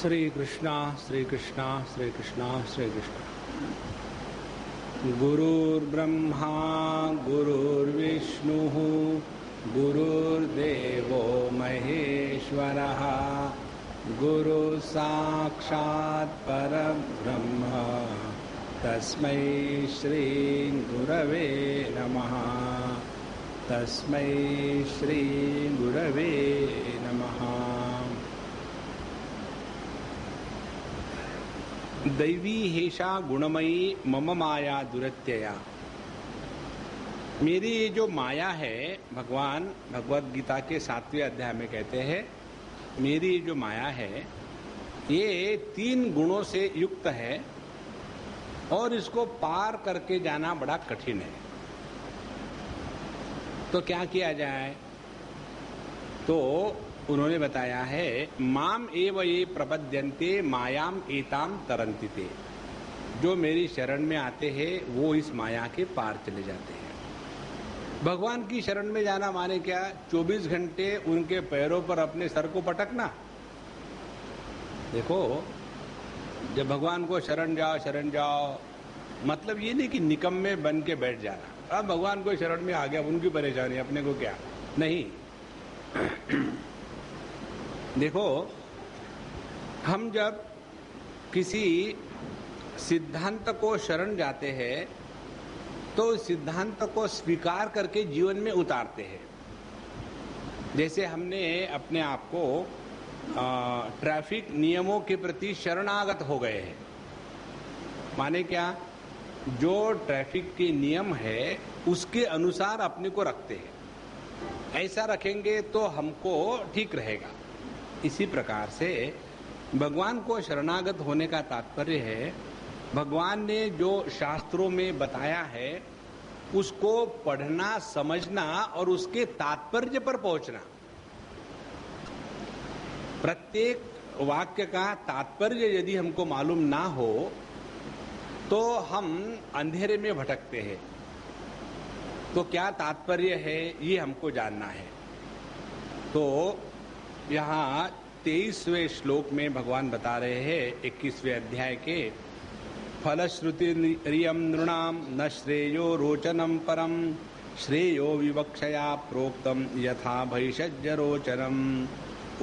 श्री कृष्णा श्री कृष्णा श्री कृष्णा श्री कृष्णा। गुरुर्ब्रह्मा गुरुर्विष्णुः गुरुर्देवो महेश्वरः गुरु साक्षात् परब्रह्म तस्मै श्री गुरवे नमः। तस्मै श्री गुरवे नमः। दैवी हेषा गुणमयी मम माया दुरत्यया। मेरी ये जो माया है, भगवान भगवद गीता के 7वें अध्याय में कहते हैं, मेरी ये जो माया है ये 3 गुणों से युक्त है और इसको पार करके जाना बड़ा कठिन है। तो क्या किया जाए? तो उन्होंने बताया है, माम एव ये प्रपद्यन्ते मायाम एताम तरन्तिते। जो मेरी शरण में आते हैं वो इस माया के पार चले जाते हैं। भगवान की शरण में जाना माने क्या? 24 घंटे उनके पैरों पर अपने सर को पटकना। देखो, जब भगवान को शरण जाओ मतलब ये नहीं कि निकम्मे बन के बैठ जाना। अब भगवान को शरण में आ गया, उनकी परेशानी, अपने को क्या? नहीं। देखो, हम जब किसी सिद्धांत को शरण जाते हैं तो सिद्धांत को स्वीकार करके जीवन में उतारते हैं। जैसे हमने अपने आप को ट्रैफिक नियमों के प्रति शरणागत हो गए हैं। माने क्या? जो ट्रैफिक के नियम है उसके अनुसार अपने को रखते हैं। ऐसा रखेंगे तो हमको ठीक रहेगा। इसी प्रकार से भगवान को शरणागत होने का तात्पर्य है, भगवान ने जो शास्त्रों में बताया है उसको पढ़ना, समझना और उसके तात्पर्य पर पहुंचना। प्रत्येक वाक्य का तात्पर्य यदि हमको मालूम ना हो तो हम अंधेरे में भटकते हैं। तो क्या तात्पर्य है ये हमको जानना है। तो यहाँ 23वें श्लोक में भगवान बता रहे हैं 21वें अध्याय के, फलश्रुति रियम नृणाम न श्रेयो रोचनम परम श्रेयो विवक्षया प्रोक्तम यथा भैषज्य रोचनम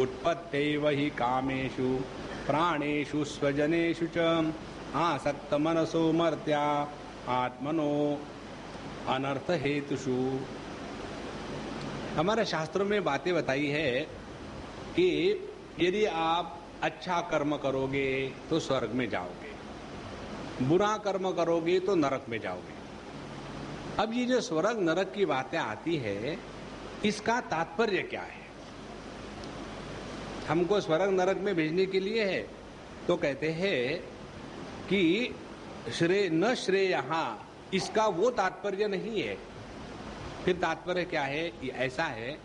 उत्पत्त्यैव हि कामेषु प्राणेषु स्वजनेषु च आसक्त मनसो मर्त्या आत्मनो अनर्थ हेतुषु। हमारे शास्त्रों में बातें बताई है कि यदि आप अच्छा कर्म करोगे तो स्वर्ग में जाओगे, बुरा कर्म करोगे तो नरक में जाओगे। अब ये जो स्वर्ग नरक की बातें आती है, इसका तात्पर्य क्या है? हमको स्वर्ग नरक में भेजने के लिए है। तो कहते हैं कि श्रेय न श्रेयः, इसका वो तात्पर्य नहीं है। फिर तात्पर्य क्या है? ये ऐसा है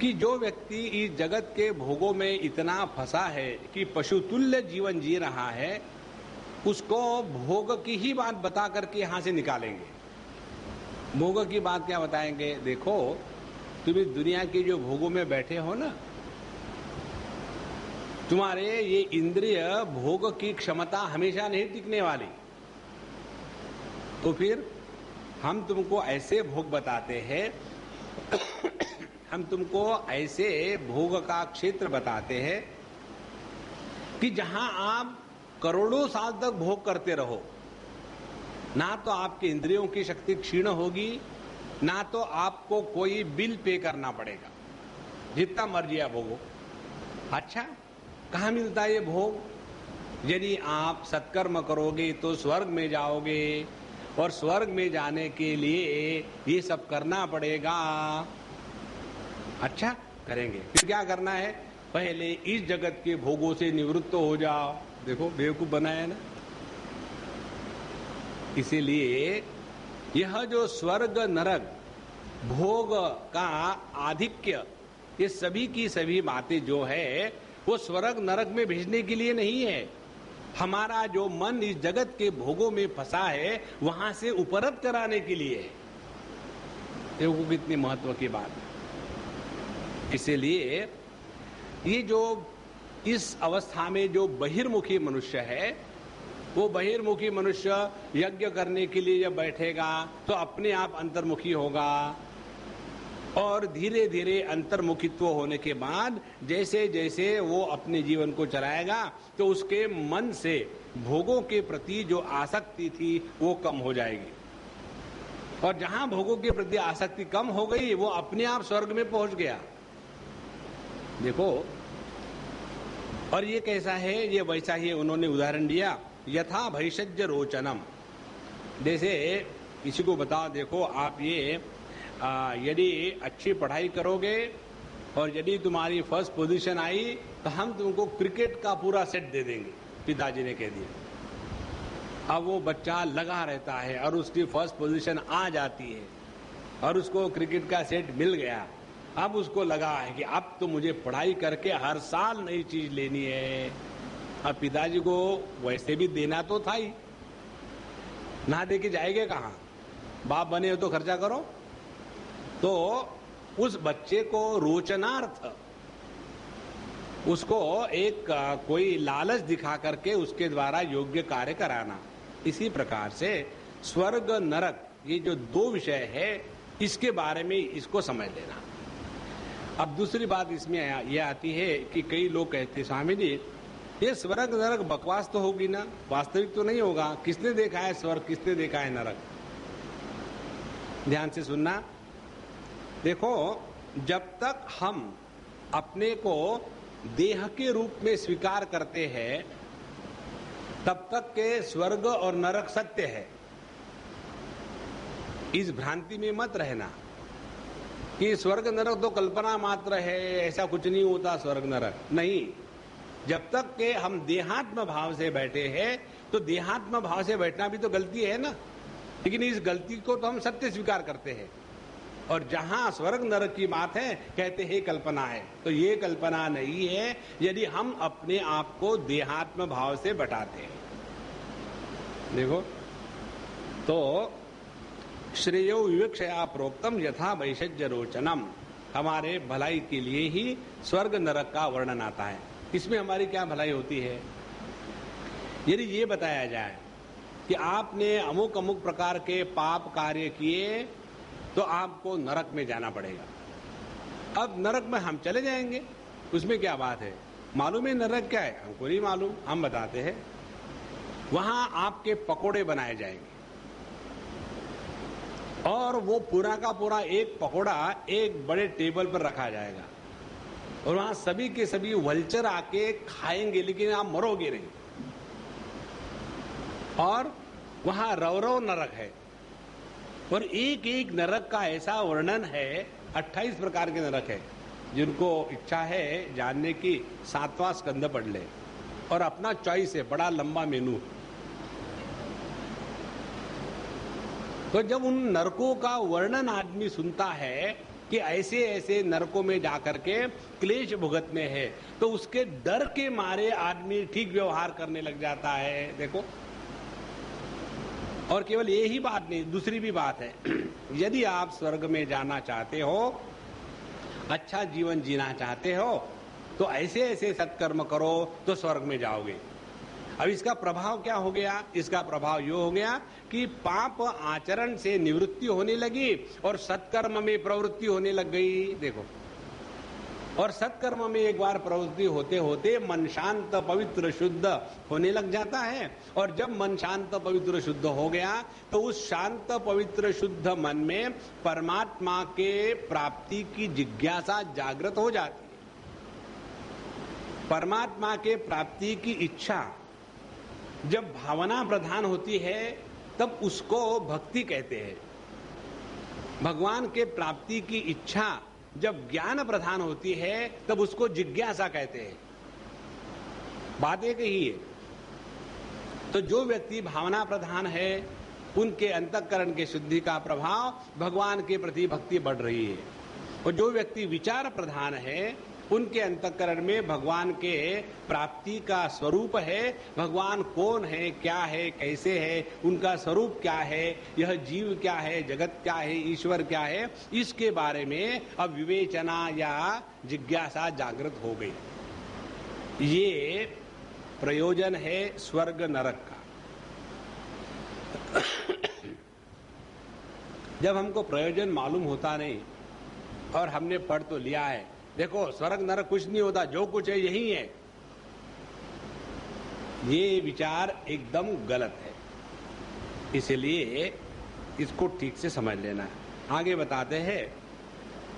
कि जो व्यक्ति इस जगत के भोगों में इतना फंसा है कि पशुतुल्य जीवन जी रहा है, उसको भोग की ही बात बता करके यहां से निकालेंगे। भोग की बात क्या बताएंगे? देखो, तुम इस दुनिया के जो भोगों में बैठे हो ना, तुम्हारे ये इंद्रिय भोग की क्षमता हमेशा नहीं टिकने वाली। तो फिर हम तुमको ऐसे भोग बताते हैं हम तुमको ऐसे भोग का क्षेत्र बताते हैं कि जहां आप करोड़ों साल तक भोग करते रहो। ना तो आपके इंद्रियों की शक्ति क्षीण होगी, ना तो आपको कोई बिल पे करना पड़ेगा, जितना मर्जी आप भोगो। अच्छा, कहाँ मिलता है ये भोग? यदि आप सत्कर्म करोगे तो स्वर्ग में जाओगे, और स्वर्ग में जाने के लिए ये सब करना पड़ेगा। अच्छा, करेंगे। फिर क्या करना है? पहले इस जगत के भोगों से निवृत्त हो जाओ। देखो, बेवकूफ बनाया ना। इसीलिए यह जो स्वर्ग नरक भोग का आधिक्य, ये सभी की सभी बातें जो है वो स्वर्ग नरक में भेजने के लिए नहीं है। हमारा जो मन इस जगत के भोगों में फंसा है वहां से उपरत कराने के लिए है। देखो कितनी महत्व की बात है। इसीलिए ये जो इस अवस्था में जो बहिर्मुखी मनुष्य है, वो बहिर्मुखी मनुष्य यज्ञ करने के लिए जब बैठेगा तो अपने आप अंतर्मुखी होगा, और धीरे धीरे अंतर्मुखित्व होने के बाद जैसे जैसे वो अपने जीवन को चलाएगा तो उसके मन से भोगों के प्रति जो आसक्ति थी वो कम हो जाएगी, और जहां भोगों के प्रति आसक्ति कम हो गई वो अपने आप स्वर्ग में पहुंच गया। देखो, और ये कैसा है, ये वैसा ही उन्होंने उदाहरण दिया, यथा भैषज्य रोचनम। जैसे किसी को बताओ, देखो आप ये यदि अच्छी पढ़ाई करोगे और यदि तुम्हारी फर्स्ट पोजीशन आई तो हम तुमको क्रिकेट का पूरा सेट दे देंगे, पिताजी ने कह दिया। अब वो बच्चा लगा रहता है और उसकी फर्स्ट पोजीशन आ जाती है और उसको क्रिकेट का सेट मिल गया। अब उसको लगा है कि अब तो मुझे पढ़ाई करके हर साल नई चीज लेनी है। अब पिताजी को वैसे भी देना तो था ही, ना दे के जाएंगे कहाँ, बाप बने हो तो खर्चा करो। तो उस बच्चे को रोचनार्थ उसको एक कोई लालच दिखा करके उसके द्वारा योग्य कार्य कराना। इसी प्रकार से स्वर्ग नरक ये जो दो विषय है इसके बारे में इसको समझ लेना। अब दूसरी बात इसमें यह आती है कि कई लोग कहते स्वामी जी ये स्वर्ग नरक बकवास तो होगी ना, वास्तविक तो नहीं होगा। किसने देखा है स्वर्ग, किसने देखा है नरक? ध्यान से सुनना। देखो, जब तक हम अपने को देह के रूप में स्वीकार करते हैं तब तक के स्वर्ग और नरक सत्य है। इस भ्रांति में मत रहना कि स्वर्ग नरक तो कल्पना मात्र है, ऐसा कुछ नहीं होता स्वर्ग नरक। नहीं, जब तक के हम देहात्म भाव से बैठे हैं तो देहात्म भाव से बैठना भी तो गलती है ना, लेकिन इस गलती को तो हम सत्य स्वीकार करते हैं। और जहां स्वर्ग नरक की बात है कहते हैं कल्पना है, तो ये कल्पना नहीं है यदि हम अपने आप को देहात्म भाव से बैठाते हैं। देखो, तो श्रेयो विवक्षया प्रोक्तम यथा वैषज्य रोचनम, हमारे भलाई के लिए ही स्वर्ग नरक का वर्णन आता है। इसमें हमारी क्या भलाई होती है? यदि ये बताया जाए कि आपने अमुक अमुक प्रकार के पाप कार्य किए तो आपको नरक में जाना पड़ेगा। अब नरक में हम चले जाएंगे, उसमें क्या बात है? मालूम है नरक क्या है? हमको नहीं मालूम, हम बताते हैं। वहां आपके पकोड़े बनाए जाएंगे और वो पूरा का पूरा एक पकोड़ा एक बड़े टेबल पर रखा जाएगा और वहां सभी के सभी वल्चर आके खाएंगे, लेकिन आप मरोगे नहीं। और वहां रौरव नरक है और एक एक नरक का ऐसा वर्णन है, 28 प्रकार के नरक है। जिनको इच्छा है जानने की 7वां स्कंद पढ़ ले, और अपना चॉइस है, बड़ा लंबा मेनू। तो जब उन नरकों का वर्णन आदमी सुनता है कि ऐसे ऐसे नरकों में जाकर के क्लेश भुगतने हैं, तो उसके डर के मारे आदमी ठीक व्यवहार करने लग जाता है। देखो, और केवल ये ही बात नहीं, दूसरी भी बात है। यदि आप स्वर्ग में जाना चाहते हो, अच्छा जीवन जीना चाहते हो, तो ऐसे ऐसे सत्कर्म करो तो स्वर्ग में जाओगे। अब इसका प्रभाव क्या हो गया? इसका प्रभाव ये हो गया कि पाप आचरण से निवृत्ति होने लगी और सत्कर्म में प्रवृत्ति होने लग गई। देखो, और सत्कर्म में एक बार प्रवृत्ति होते होते मन शांत पवित्र शुद्ध होने लग जाता है, और जब मन शांत पवित्र शुद्ध हो गया तो उस शांत पवित्र शुद्ध मन में परमात्मा के प्राप्ति की जिज्ञासा जागृत हो जाती है। परमात्मा के प्राप्ति की इच्छा जब भावना प्रधान होती है तब उसको भक्ति कहते हैं। भगवान के प्राप्ति की इच्छा जब ज्ञान प्रधान होती है तब उसको जिज्ञासा कहते हैं। बात एक ही है। तो जो व्यक्ति भावना प्रधान है उनके अंतःकरण के शुद्धि का प्रभाव भगवान के प्रति भक्ति बढ़ रही है, और जो व्यक्ति विचार प्रधान है उनके अंतःकरण में भगवान के प्राप्ति का स्वरूप है। भगवान कौन है, क्या है, कैसे है, उनका स्वरूप क्या है, यह जीव क्या है, जगत क्या है, ईश्वर क्या है, इसके बारे में अब विवेचना या जिज्ञासा जागृत हो गई। ये प्रयोजन है स्वर्ग नरक का। जब हमको प्रयोजन मालूम होता नहीं और हमने पढ़ तो लिया है, देखो स्वर्ग नरक कुछ नहीं होता, जो कुछ है यही है, ये विचार एकदम गलत है। इसलिए इसको ठीक से समझ लेना है। आगे बताते हैं,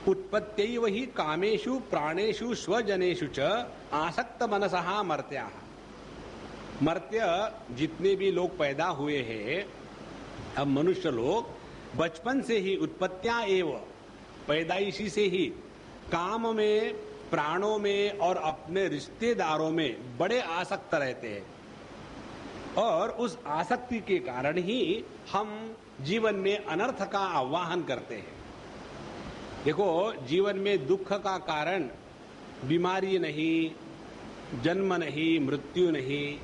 उत्पत्ति वही कामेषु प्राणेषु स्वजनेषु च आसक्त मनसहा मर्त्याः। मर्त्य जितने भी लोग पैदा हुए हैं, अब मनुष्य लोग बचपन से ही उत्पत्तियां एवं पैदाइशी से ही काम में, प्राणों में और अपने रिश्तेदारों में बड़े आसक्त रहते हैं और उस आसक्ति के कारण ही हम जीवन में अनर्थ का आह्वान करते हैं। देखो, जीवन में दुख का कारण बीमारी नहीं, जन्म नहीं, मृत्यु नहीं,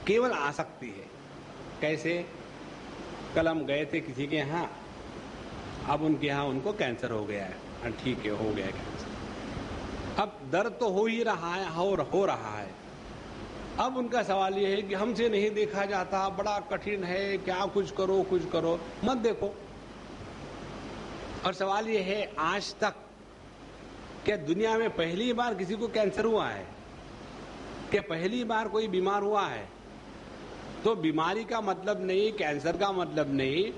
केवल आसक्ति है। कैसे? कल हम गए थे किसी के यहाँ, अब उनके यहाँ उनको कैंसर हो गया है। ठीक है, हो गया कैंसर। अब दर्द तो हो ही रहा है, हो रहा है। अब उनका सवाल ये है कि हमसे नहीं देखा जाता, बड़ा कठिन है, क्या कुछ करो, मत देखो। और सवाल ये है, आज तक क्या दुनिया में पहली बार किसी को कैंसर हुआ है? क्या पहली बार कोई बीमार हुआ है? तो बीमारी का मतलब नहीं, कैंसर का मतलब नहीं,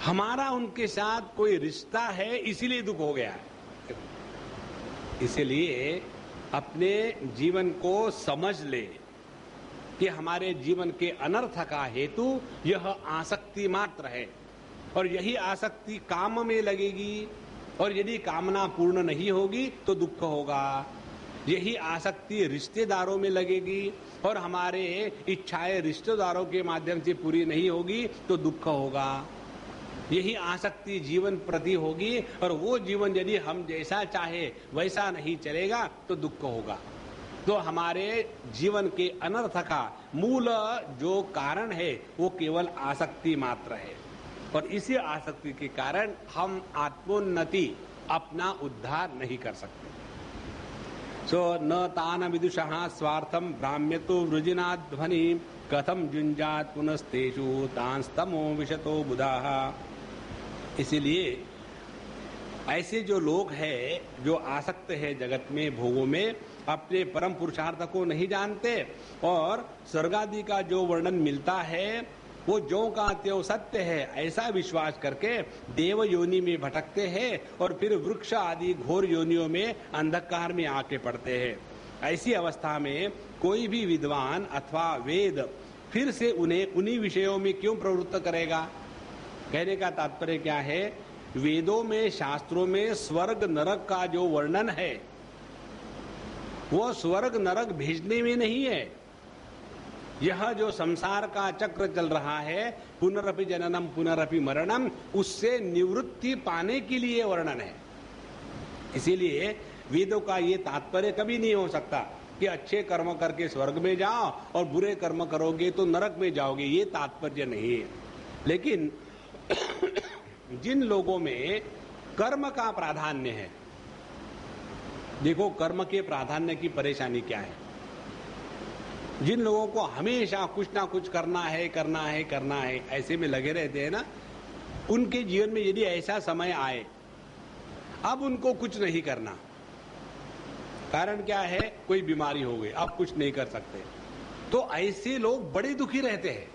हमारा उनके साथ कोई रिश्ता है, इसीलिए दुख हो गया है। इसलिए अपने जीवन को समझ ले कि हमारे जीवन के अनर्थ का हेतु यह आसक्ति मात्र है, और यही आसक्ति काम में लगेगी, और यदि कामना पूर्ण नहीं होगी तो दुख होगा। यही आसक्ति रिश्तेदारों में लगेगी और हमारे इच्छाएं रिश्तेदारों के माध्यम से पूरी नहीं होगी तो दुख होगा। यही आसक्ति जीवन प्रति होगी और वो जीवन यदि हम जैसा चाहे वैसा नहीं चलेगा तो दुख होगा। तो हमारे जीवन के अनर्थ का मूल जो कारण है वो केवल आसक्ति मात्र है, और इसी आसक्ति के कारण हम आत्मोन्नति, अपना उद्धार नहीं कर सकते। सो न तान विदुषः स्वार्थम भ्राम्यतो वृजिनाध्वनि कथम जुंजात पुनस्तेषु तांस्तमो विशतो बुधाः। इसीलिए ऐसे जो लोग हैं जो आसक्त है जगत में, भोगों में, अपने परम पुरुषार्थ को नहीं जानते और स्वर्ग आदि का जो वर्णन मिलता है वो जो का त्यों सत्य है ऐसा विश्वास करके देव योनि में भटकते हैं और फिर वृक्ष आदि घोर योनियों में अंधकार में आके पड़ते हैं। ऐसी अवस्था में कोई भी विद्वान अथवा वेद फिर से उन्हें उन्हीं विषयों में क्यों प्रवृत्त करेगा? कहने का तात्पर्य क्या है? वेदों में, शास्त्रों में स्वर्ग नरक का जो वर्णन है वो स्वर्ग नरक भेजने में नहीं है। यह जो संसार का चक्र चल रहा है, पुनरपि जननम पुनरपि मरणम, उससे निवृत्ति पाने के लिए वर्णन है। इसीलिए वेदों का ये तात्पर्य कभी नहीं हो सकता कि अच्छे कर्म करके स्वर्ग में जाओ और बुरे कर्म करोगे तो नरक में जाओगे, ये तात्पर्य नहीं है। लेकिन जिन लोगों में कर्म का प्राधान्य है, देखो कर्म के प्राधान्य की परेशानी क्या है। जिन लोगों को हमेशा कुछ ना कुछ करना है ऐसे में लगे रहते हैं ना, उनके जीवन में यदि ऐसा समय आए अब उनको कुछ नहीं करना, कारण क्या है? कोई बीमारी हो गई, अब कुछ नहीं कर सकते, तो ऐसे लोग बड़े दुखी रहते हैं।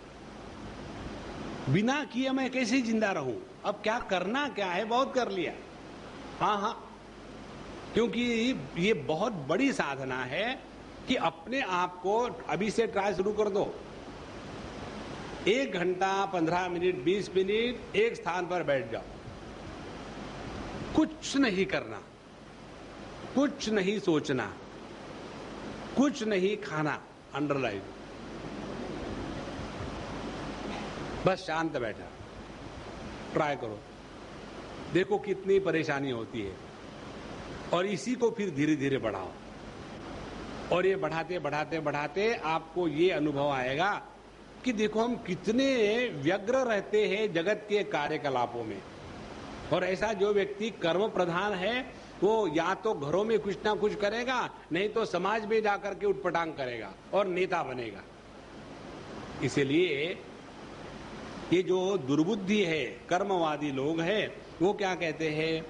बिना किए मैं कैसे जिंदा रहूं? अब क्या करना क्या है? बहुत कर लिया। हाँ, क्योंकि ये बहुत बड़ी साधना है कि अपने आप को अभी से ट्राई शुरू कर दो। 1 घंटा 15 मिनट 20 मिनट एक स्थान पर बैठ जाओ, कुछ नहीं करना, कुछ नहीं सोचना, कुछ नहीं खाना, अंडरलाइन, बस शांत बैठा, ट्राई करो, देखो कितनी परेशानी होती है। और इसी को फिर धीरे धीरे बढ़ाओ, और ये बढ़ाते बढ़ाते बढ़ाते आपको ये अनुभव आएगा कि देखो हम कितने व्यग्र रहते हैं जगत के कार्यकलापों में। और ऐसा जो व्यक्ति कर्म प्रधान है वो या तो घरों में कुछ ना कुछ करेगा, नहीं तो समाज में जाकर के उटपटांग करेगा और नेता बनेगा। इसलिए ये जो दुर्बुद्धि है, कर्मवादी लोग हैं, वो क्या कहते हैं,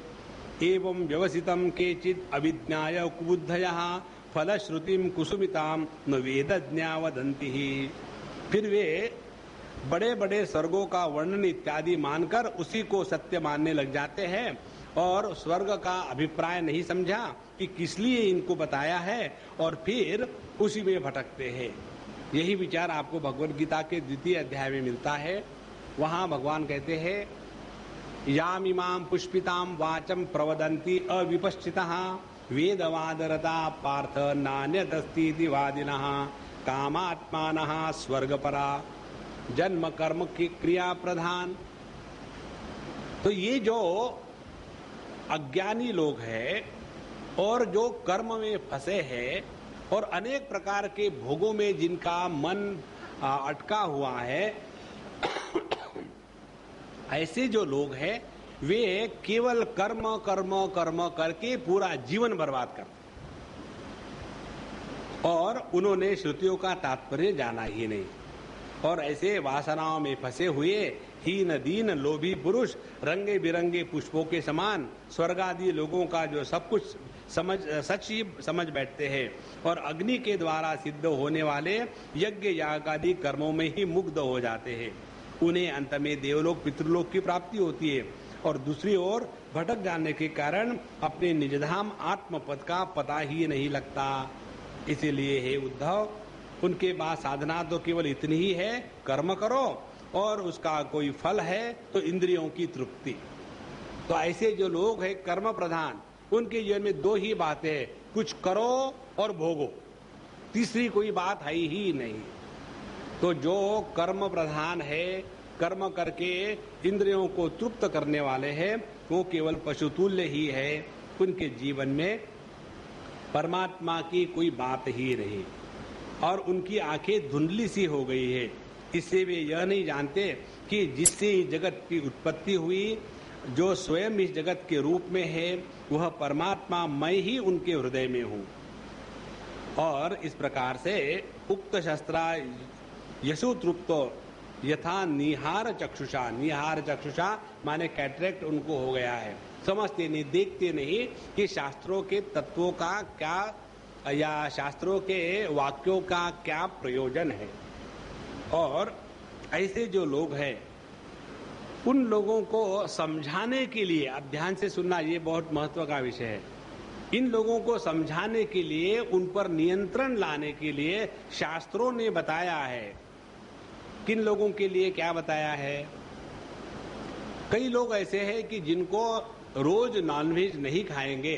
एवं व्यवसितम केचित् अविज्ञाय कुबुद्धयः फलश्रुतिम कुसुमिताम न वेदज्ञा वदन्ति। फिर वे बड़े बड़े स्वर्गों का वर्णन इत्यादि मानकर उसी को सत्य मानने लग जाते हैं और स्वर्ग का अभिप्राय नहीं समझा कि किस लिए इनको बताया है, और फिर उसी में भटकते हैं। यही विचार आपको भगवद गीता के 2वें अध्याय में मिलता है। वहां भगवान कहते हैं, यामिमां पुष्पितां वाचम प्रवदन्ति अविपश्चितः वेदवादरता पार्थ नान्यदस्तीति वादिनः कामात्मानः स्वर्गपरा जन्म कर्म की क्रिया प्रधान। तो ये जो अज्ञानी लोग हैं और जो कर्म में फंसे हैं और अनेक प्रकार के भोगों में जिनका मन अटका हुआ है, ऐसे जो लोग हैं वे केवल कर्म कर्म कर्म करके पूरा जीवन बर्बाद करते और उन्होंने श्रुतियों का तात्पर्य जाना ही नहीं। और ऐसे वासनाओं में फंसे हुए हीन दीन लोभी पुरुष रंगे बिरंगे पुष्पों के समान स्वर्ग आदि लोगों का जो सब कुछ सच ही समझ बैठते हैं और अग्नि के द्वारा सिद्ध होने वाले यज्ञ याग आदि कर्मों में ही मुग्ध हो जाते हैं। उन्हें अंत में देवलोक पितृलोक की प्राप्ति होती है और दूसरी ओर भटक जाने के कारण अपने निजधाम आत्म पद का पता ही नहीं लगता। इसीलिए हे उद्धव, उनके बाद साधना तो केवल इतनी ही है, कर्म करो और उसका कोई फल है तो इंद्रियों की तृप्ति। तो ऐसे जो लोग हैं कर्म प्रधान, उनके जीवन में 2 ही बातें हैं, कुछ करो और भोगो, तीसरी कोई बात है ही नहीं। तो जो कर्म प्रधान है, कर्म करके इंद्रियों को तृप्त करने वाले हैं, वो केवल पशुतुल्य ही है। उनके जीवन में परमात्मा की कोई बात ही नहीं और उनकी आंखें धुंधली सी हो गई है। इससे वे यह नहीं जानते कि जिससे इस जगत की उत्पत्ति हुई, जो स्वयं इस जगत के रूप में है, वह परमात्मा मैं ही उनके हृदय में हूँ। और इस प्रकार से उक्त शस्त्रा यशु तृप्तो यथा निहार चक्षुषा, निहार चक्षुषा माने कैटरेक्ट उनको हो गया है, समझते नहीं, देखते नहीं कि शास्त्रों के तत्वों का क्या या शास्त्रों के वाक्यों का क्या प्रयोजन है। और ऐसे जो लोग हैं उन लोगों को समझाने के लिए, अब ध्यान से सुनना, ये बहुत महत्व का विषय है, इन लोगों को समझाने के लिए, उन पर नियंत्रण लाने के लिए शास्त्रों ने बताया है। किन लोगों के लिए क्या बताया है? कई लोग ऐसे हैं कि जिनको रोज नॉनवेज नहीं खाएंगे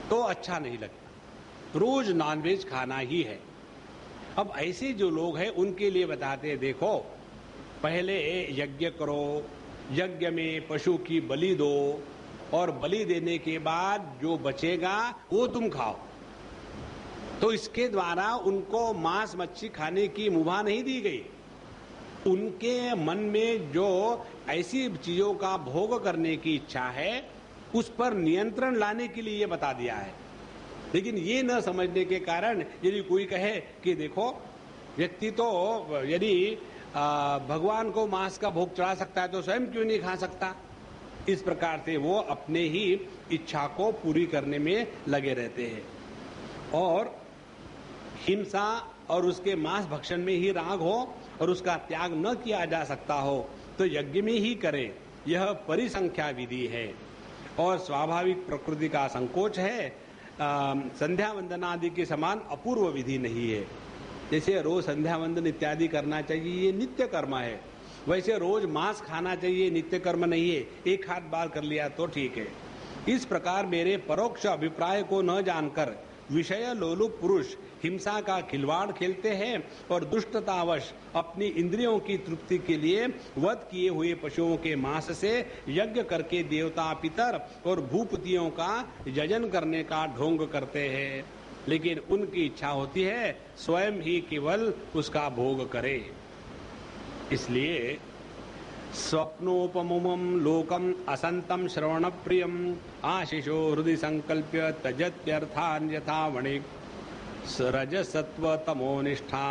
तो अच्छा नहीं लगता, रोज नॉनवेज खाना ही है। अब ऐसे जो लोग हैं उनके लिए बताते हैं, देखो पहले यज्ञ करो, यज्ञ में पशु की बलि दो और बलि देने के बाद जो बचेगा वो तुम खाओ। तो इसके द्वारा उनको मांस मच्छी खाने की मुभा नहीं दी गई। उनके मन में जो ऐसी चीजों का भोग करने की इच्छा है उस पर नियंत्रण लाने के लिए ये बता दिया है। लेकिन ये न समझने के कारण यदि कोई कहे कि देखो व्यक्ति तो यदि भगवान को मांस का भोग चढ़ा सकता है तो स्वयं क्यों नहीं खा सकता, इस प्रकार से वो अपने ही इच्छा को पूरी करने में लगे रहते हैं। और हिंसा और उसके मांस भक्षण में ही राग हो और उसका त्याग न किया जा सकता हो तो यज्ञ में ही करें, यह परिसंख्या विधि है और स्वाभाविक प्रकृति का संकोच है। संध्या वंदना आदि के समान अपूर्व विधि नहीं है। जैसे रोज संध्या वंदन इत्यादि करना चाहिए, ये नित्य कर्म है, वैसे रोज मांस खाना चाहिए, नित्य कर्म नहीं है। एक हाथ बार कर लिया तो ठीक है। इस प्रकार मेरे परोक्ष अभिप्राय को न जानकर विषय लोलुप पुरुष हिंसा का खिलवाड़ खेलते हैं और दुष्टतावश अपनी इंद्रियों की तृप्ति के लिए वध किए हुए पशुओं के मांस से यज्ञ करके देवता पितर और भूपतियों का यजन करने का ढोंग करते हैं। लेकिन उनकी इच्छा होती है स्वयं ही केवल उसका भोग करे। इसलिए स्वप्नोपमुमं लोकम असंतम श्रवण प्रियम आशिषो हृदय संकल्प्य तजत्यर्थान यथा वणिक रजसत्व तमो निष्ठा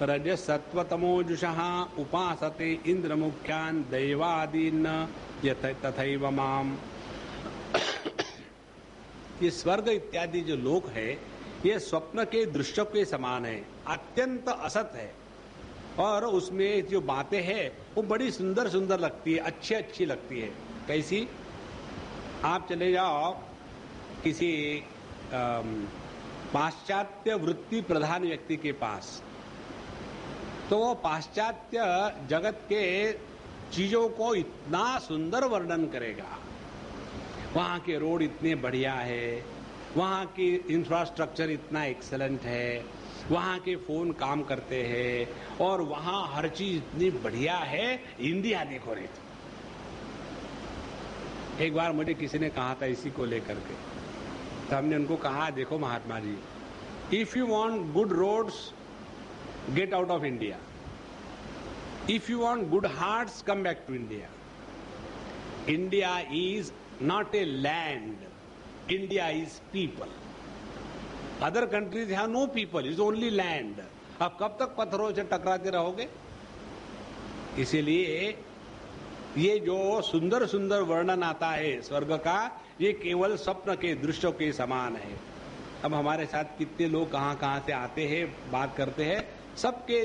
रजसत्व तमोजुषः उपासते इंद्रमुख्यान दैवादीन तथैव माम। ये स्वर्ग इत्यादि जो लोक है ये स्वप्न के दृश्य के समान है, अत्यंत असत है और उसमें जो बातें हैं वो बड़ी सुंदर सुंदर लगती है, अच्छी अच्छी लगती है। कैसी? आप चले जाओ किसी पाश्चात्य वृत्ति प्रधान व्यक्ति के पास, तो वो पाश्चात्य जगत के चीजों को इतना सुंदर वर्णन करेगा। वहां के रोड इतने बढ़िया है, वहां की इंफ्रास्ट्रक्चर इतना एक्सेलेंट है, वहां के फोन काम करते हैं और वहां हर चीज इतनी बढ़िया है, इंडिया देखो रे। एक बार मुझे किसी ने कहा था इसी को लेकर के, तो हमने उनको कहा देखो Mahatma ji, if you want good roads get out of India, if you want good hearts come back to India. India is not a land, India is people. Other countries have no people, is only land. अब कब तक पत्थरों से टकराते रहोगे? इसीलिए ये जो सुंदर सुंदर वर्णन आता है स्वर्ग का, ये केवल स्वप्न के दृश्यों के समान है। अब हमारे साथ कितने लोग कहां कहां से आते हैं, बात करते हैं, सबके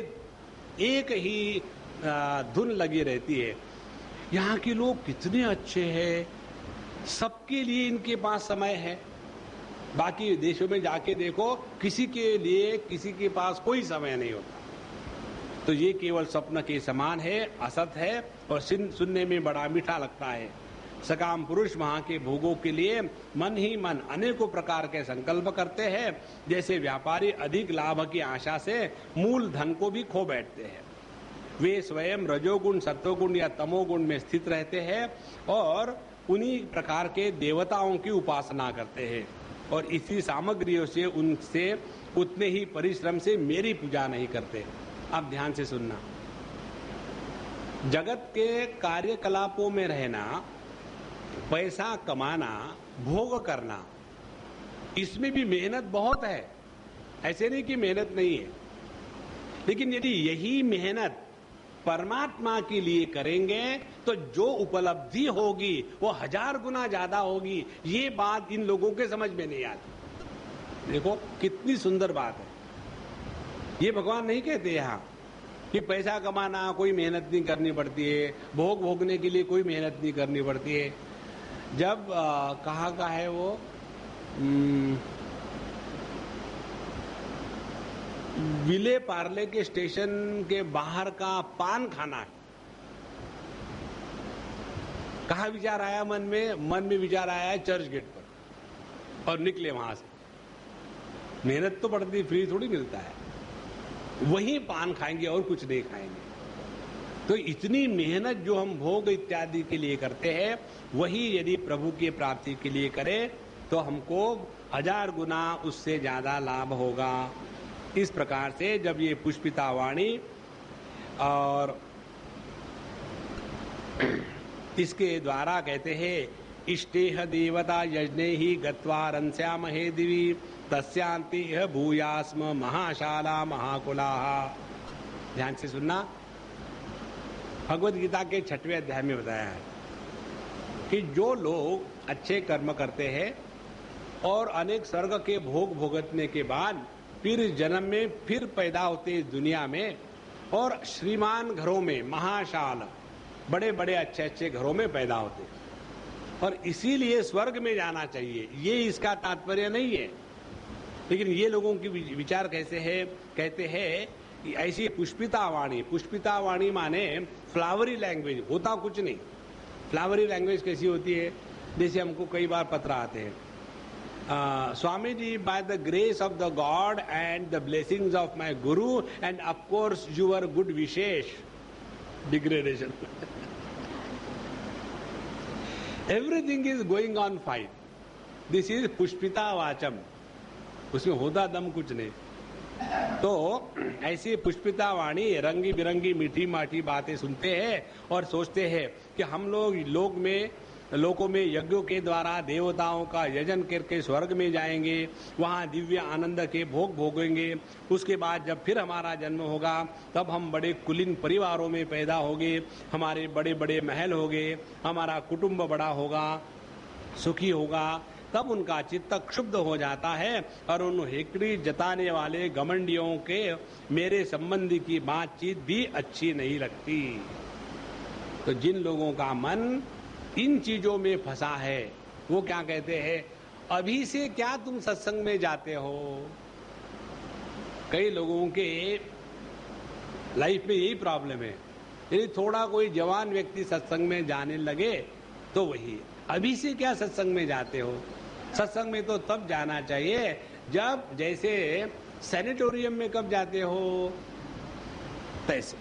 एक ही धुन लगी रहती है, यहाँ के लोग कितने अच्छे हैं, सबके लिए इनके पास समय है। बाकी देशों में जाके देखो, किसी के लिए किसी के पास कोई समय नहीं होता। तो ये केवल स्वप्न के समान है, असत है और सुनने में बड़ा मीठा लगता है। सकाम पुरुष वहां के भोगों के लिए मन ही मन अनेकों प्रकार के संकल्प करते हैं। जैसे व्यापारी अधिक लाभ की आशा से मूल धन को भी खो बैठते हैं। वे स्वयं रजोगुण, सत्वगुण या तमोगुण में स्थित रहते हैं और उन्हीं प्रकार के देवताओं की उपासना करते हैं और इसी सामग्रियों से उनसे उतने ही परिश्रम से मेरी पूजा नहीं करते। अब ध्यान से सुनना, जगत के कार्यकलापों में रहना, पैसा कमाना, भोग करना, इसमें भी मेहनत बहुत है, ऐसे नहीं कि मेहनत नहीं है। लेकिन यदि यही मेहनत परमात्मा के लिए करेंगे तो जो उपलब्धि होगी वो 1000 गुना ज्यादा होगी। ये बात इन लोगों के समझ में नहीं आती। देखो कितनी सुंदर बात है। ये भगवान नहीं कहते यहाँ कि पैसा कमाना कोई मेहनत नहीं करनी पड़ती है, भोग भोगने के लिए कोई मेहनत नहीं करनी पड़ती है। जब कहाँ का है वो, विले पार्ले के स्टेशन के बाहर का पान खाना है। कहा विचार आया मन में विचार आया है चर्च गेट पर और निकले वहां से। मेहनत तो पड़ती, फ्री थोड़ी मिलता है। वही पान खाएंगे और कुछ नहीं खाएंगे। तो इतनी मेहनत जो हम भोग इत्यादि के लिए करते हैं, वही यदि प्रभु की प्राप्ति के लिए करें तो हमको 1000 गुना उससे ज्यादा लाभ होगा। इस प्रकार से जब ये पुष्पिता वाणी और इसके द्वारा कहते हैं, इष्टेह देवता यज्ञे ही गत्वा रंस्यामहे दिवी तस्यांति भूयास्म महाशाला महाकुलाः। ध्यान से सुनना, भगवद गीता के 6वें अध्याय में बताया है कि जो लोग अच्छे कर्म करते हैं और अनेक स्वर्ग के भोग भोगतने के बाद फिर जन्म में फिर पैदा होते इस दुनिया में और श्रीमान घरों में, महाशाल बड़े बड़े अच्छे अच्छे घरों में पैदा होते, और इसीलिए स्वर्ग में जाना चाहिए, ये इसका तात्पर्य नहीं है। लेकिन ये लोगों की विचार कैसे है, कहते हैं कि ऐसी पुष्पिता वाणी माने फ्लावरी लैंग्वेज, होता कुछ नहीं। फ्लावरी लैंग्वेज कैसी होती है? जैसे हमको कई बार पत्र आते हैं, Swami ji, by the grace of the God and the blessings of my Guru and of course your good wishes, degradation. Everything is going on fine. This is Pushpita वाचम, उसमें होता दम कुछ नहीं। तो ऐसी पुष्पिता वाणी रंगी बिरंगी मीठी माठी बातें सुनते हैं और सोचते हैं कि हम लोकों में यज्ञों के द्वारा देवताओं का यजन करके स्वर्ग में जाएंगे, वहां दिव्य आनंद के भोग भोगेंगे। उसके बाद जब फिर हमारा जन्म होगा तब हम बड़े कुलीन परिवारों में पैदा होंगे, हमारे बड़े बड़े महल होंगे, हमारा कुटुंब बड़ा होगा, सुखी होगा। तब उनका चित्त क्षुब्ध हो जाता है और उन हेकड़ी जताने वाले घमंडियों के मेरे संबंधी की बातचीत भी अच्छी नहीं लगती। तो जिन लोगों का मन इन चीजों में फंसा है वो क्या कहते हैं, अभी से क्या तुम सत्संग में जाते हो। कई लोगों के लाइफ में यही प्रॉब्लम है, यदि थोड़ा कोई जवान व्यक्ति सत्संग में जाने लगे तो वही अभी से क्या सत्संग में जाते हो। सत्संग में तो तब जाना चाहिए जब, जैसे सैनिटोरियम में कब जाते हो तैसे,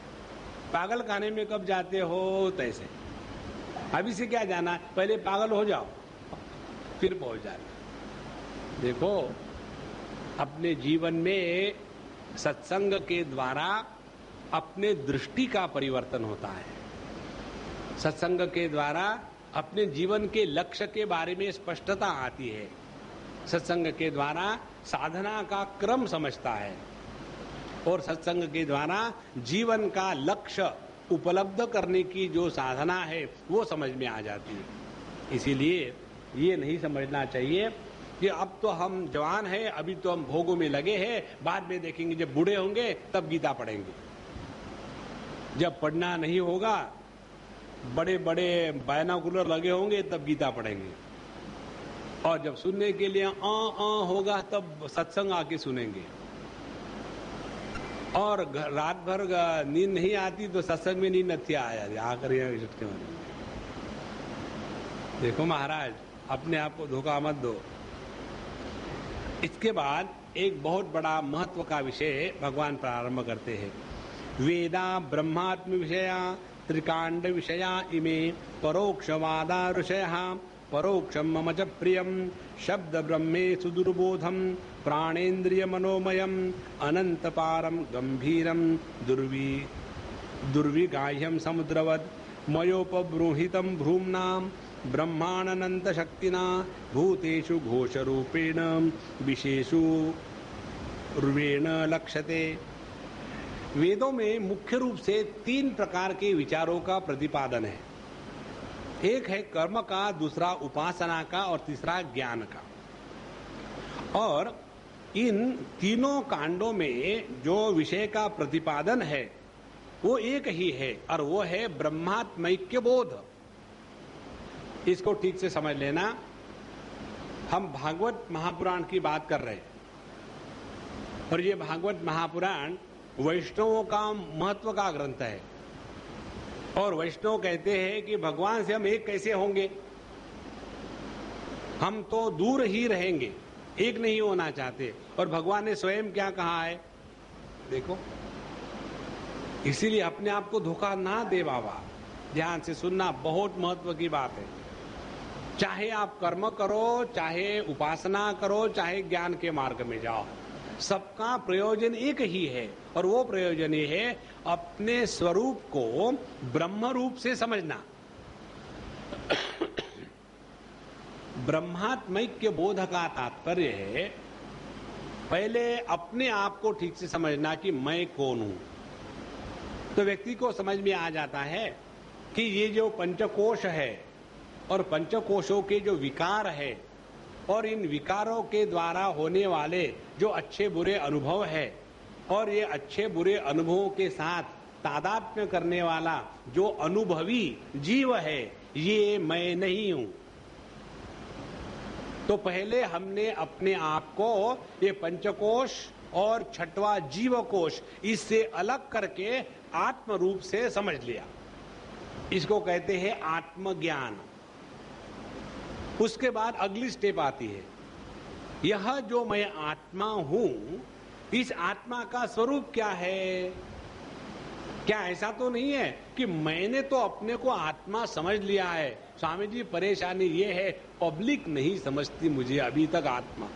पागल खाने में कब जाते हो तैसे। अभी से क्या जाना, पहले पागल हो जाओ फिर पहुंच जाना। देखो, अपने जीवन में सत्संग के द्वारा अपने दृष्टि का परिवर्तन होता है। सत्संग के द्वारा अपने जीवन के लक्ष्य के बारे में स्पष्टता आती है। सत्संग के द्वारा साधना का क्रम समझता है और सत्संग के द्वारा जीवन का लक्ष्य उपलब्ध करने की जो साधना है वो समझ में आ जाती है। इसीलिए ये नहीं समझना चाहिए कि अब तो हम जवान हैं, अभी तो हम भोगों में लगे हैं, बाद में देखेंगे, जब बूढ़े होंगे तब गीता पढ़ेंगे। जब पढ़ना नहीं होगा, बड़े बड़े बायनाकुलर लगे होंगे तब गीता पढ़ेंगे, और जब सुनने के लिए होगा तब सत्संग आके सुनेंगे। और रात भर नींद नहीं आती तो सत्संग में नींद नहीं आकर देखो महाराज, अपने आप को धोखा मत दो। इसके बाद एक बहुत बड़ा महत्व का विषय भगवान प्रारंभ करते हैं। वेदा ब्रह्मात्म विषया त्रिकांड विषया इमे परोक्षवादा ऋषयः परोक्षम मम च प्रियम शब्द ब्रह्मे सुदुर्बोधम प्राणेन्द्रिय मनोमयम अनंत पारम गंभीरम दुर्विगाह्यम समुद्रवद मयोपबृंहितम भ्रूम्नाम ब्रह्मानंत शक्तिना भूतेषु घोष रूपेण विशेषु रूपेण लक्ष्यते। वेदों में मुख्य रूप से 3 प्रकार के विचारों का प्रतिपादन है। एक है कर्म का, दूसरा उपासना का और तीसरा ज्ञान का। और इन तीनों कांडों में जो विषय का प्रतिपादन है वो एक ही है, और वो है ब्रह्मात्मैक्य बोध। इसको ठीक से समझ लेना। हम भागवत महापुराण की बात कर रहे हैं, और ये भागवत महापुराण वैष्णवों का महत्व का ग्रंथ है। और वैष्णव कहते हैं कि भगवान से हम एक कैसे होंगे, हम तो दूर ही रहेंगे, एक नहीं होना चाहते। और भगवान ने स्वयं क्या कहा है देखो। इसीलिए अपने आप को धोखा ना दे बाबा, ध्यान से सुनना, बहुत महत्व की बात है। चाहे आप कर्म करो, चाहे उपासना करो, चाहे ज्ञान के मार्ग में जाओ, सबका प्रयोजन एक ही है, और वो प्रयोजन ये है अपने स्वरूप को ब्रह्म रूप से समझना। ब्रह्मात्मैक्य बोध का तात्पर्य है पहले अपने आप को ठीक से समझना कि मैं कौन हूं। तो व्यक्ति को समझ में आ जाता है कि ये जो पंचकोश है और पंचकोशों के जो विकार है और इन विकारों के द्वारा होने वाले जो अच्छे बुरे अनुभव है और ये अच्छे बुरे अनुभवों के साथ तादात्म्य करने वाला जो अनुभवी जीव है, ये मैं नहीं हूं। तो पहले हमने अपने आप को ये पंचकोश और छठवां जीवकोश इससे अलग करके आत्म रूप से समझ लिया। इसको कहते हैं आत्मज्ञान। उसके बाद अगली स्टेप आती है, यह जो मैं आत्मा हूं, इस आत्मा का स्वरूप क्या है। क्या ऐसा तो नहीं है कि मैंने तो अपने को आत्मा समझ लिया है। स्वामी जी, परेशानी ये है पब्लिक नहीं समझती मुझे अभी तक आत्मा।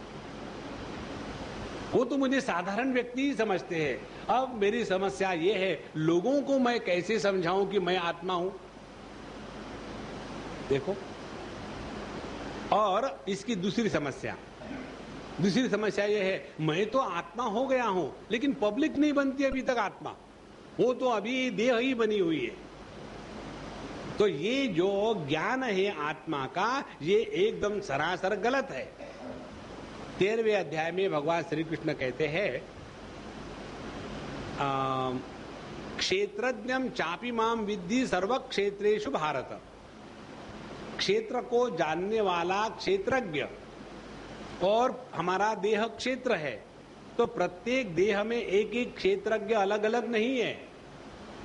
वो तो मुझे साधारण व्यक्ति ही समझते हैं। अब मेरी समस्या ये है, लोगों को मैं कैसे समझाऊं कि मैं आत्मा हूं। देखो, और इसकी दूसरी समस्या ये है, मैं तो आत्मा हो गया हूं, लेकिन पब्लिक नहीं बनती अभी तक आत्मा, वो तो अभी देह ही बनी हुई है। तो ये जो ज्ञान है आत्मा का, ये एकदम सरासर गलत है। 13वें अध्याय में भगवान श्री कृष्ण कहते हैं, क्षेत्रज्ञम चापि माम विद्धि सर्व क्षेत्रेषु भारत। क्षेत्र को जानने वाला क्षेत्रज्ञ, और हमारा देह क्षेत्र है, तो प्रत्येक देह में एक एक क्षेत्रज्ञ अलग अलग नहीं है।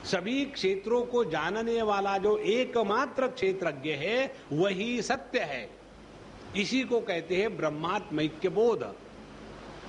सभी क्षेत्रों को जानने वाला जो एकमात्र क्षेत्रज्ञ है वही सत्य है। इसी को कहते हैं ब्रह्मात्मैक्य बोध।